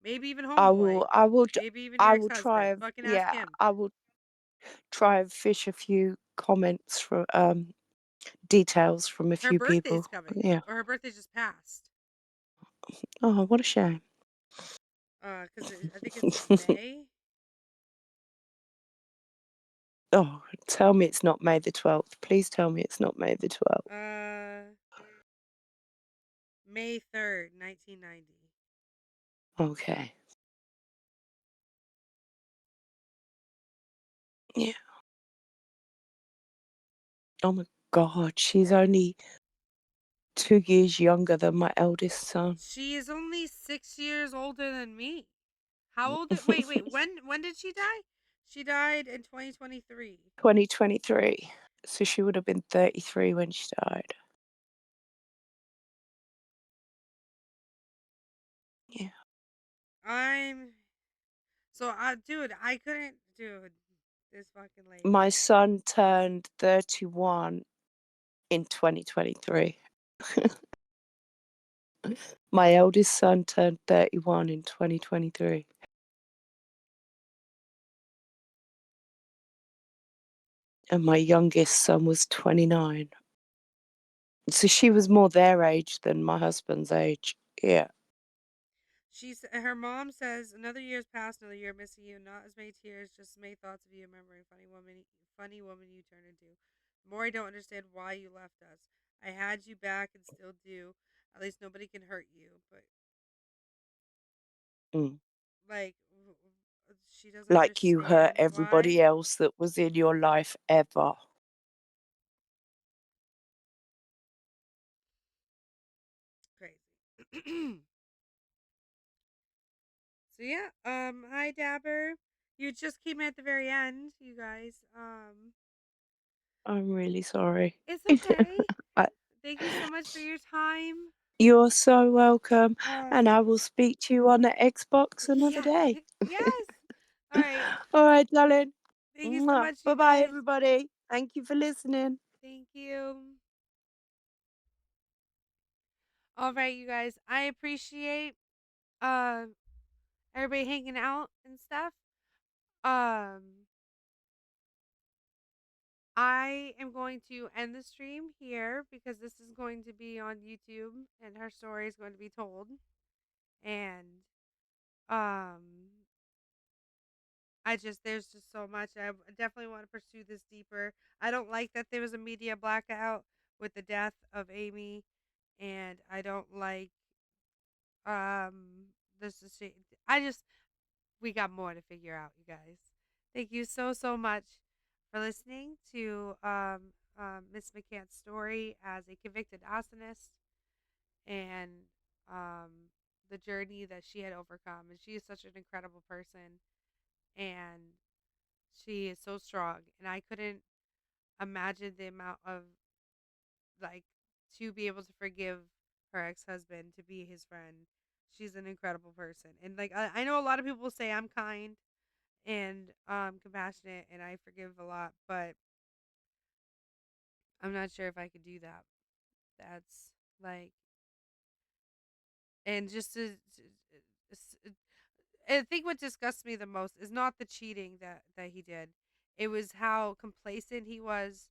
Maybe even I homeboy. will. I will. Maybe even your I ex will try. husband. Fucking ask Yeah, him. I will try and fish a few comments from details from a Her few birthday's people. coming, Yeah. or her birthday just passed. Oh, what a shame. Because I think it's in May. Oh, tell me it's not May the 12th. Please tell me it's not May the 12th. Uh, May 3rd, 1990. Okay. Yeah. Oh my God, she's only 2 years younger than my eldest son. She is only 6 years older than me. How old? Wait. When did she die? She died in 2023. 2023. So she would have been 33 when she died. Yeah. I'm so dude, I couldn't, dude. This fucking lady. My son turned 31 in 2023. My eldest son turned 31 in 2023. And my youngest son was 29. So she was more their age than my husband's age. Yeah. Her mom says another year's passed, another year missing you. Not as many tears, just as many thoughts of you, remembering funny woman you turned into. The more I don't understand why you left us. I had you back and still do. At least nobody can hurt you, but Mm. like she doesn't Like you hurt understand why. everybody else that was in your life ever. Crazy. So yeah, hi Dabber. You just came at the very end, you guys. I'm really sorry. It's okay. I, Thank you so much for your time. you're so welcome. And I Um, will speak to you on the Xbox another yeah, day. yes. All right. All right, darling. Thank you so Bye much, you bye, guys. everybody. Thank you for listening. Thank you. All right, you guys. I appreciate uh everybody hanging out and stuff. Um, I am going to end the stream here because this is going to be on YouTube and her story is going to be told. And um there's just so much. Definitely want to pursue this deeper. I don't like that there was a media blackout with the death of Amy, and I don't like this is I just we got more to figure out, you guys. Thank you so much for listening to Miss McCann's story as a convicted arsonist and um the journey that she had overcome. And she is such an incredible person, and she is so strong, and I couldn't imagine the amount of like to be able to forgive her ex-husband to be his friend. She's an incredible person. And like I know a lot of people will say I'm kind and compassionate and I forgive a lot, but I'm not sure if I could do that. That's like and just to I think what disgusts me the most is not the cheating that he did. It was how complacent he was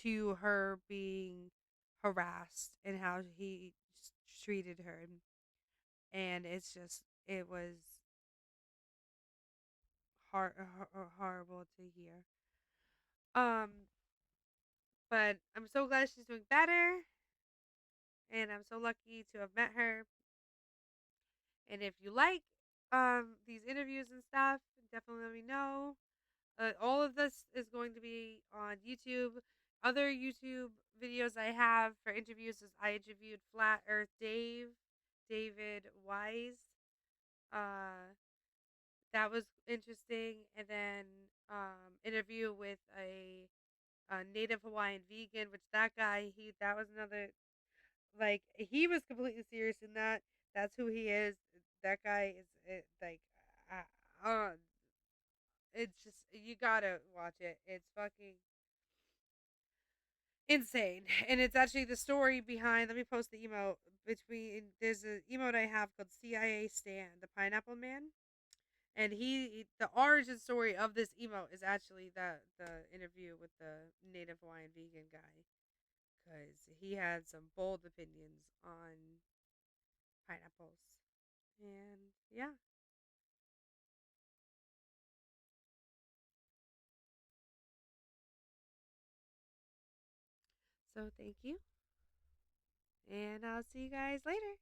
to her being harassed and how he treated her, and it's just it was horrible to hear. Um, but I'm so glad she's doing better, and I'm so lucky to have met her. And if you like these interviews and stuff, definitely let me know. All of this is going to be on YouTube. Other YouTube videos I have for interviews is I interviewed Flat Earth David Wise. Uh, that was interesting. And then interview with a native Hawaiian vegan, which that guy that was another like he was completely serious in that. That's who he is. That guy is like it's just you gotta watch it. It's fucking insane, and it's actually the story behind. Let me post the emote between. There's an emote I have called CIA Stan, the Pineapple Man, and the origin story of this emote is actually the interview with the Native Hawaiian vegan guy because he had some bold opinions on pineapples, and yeah. So thank you, and I'll see you guys later.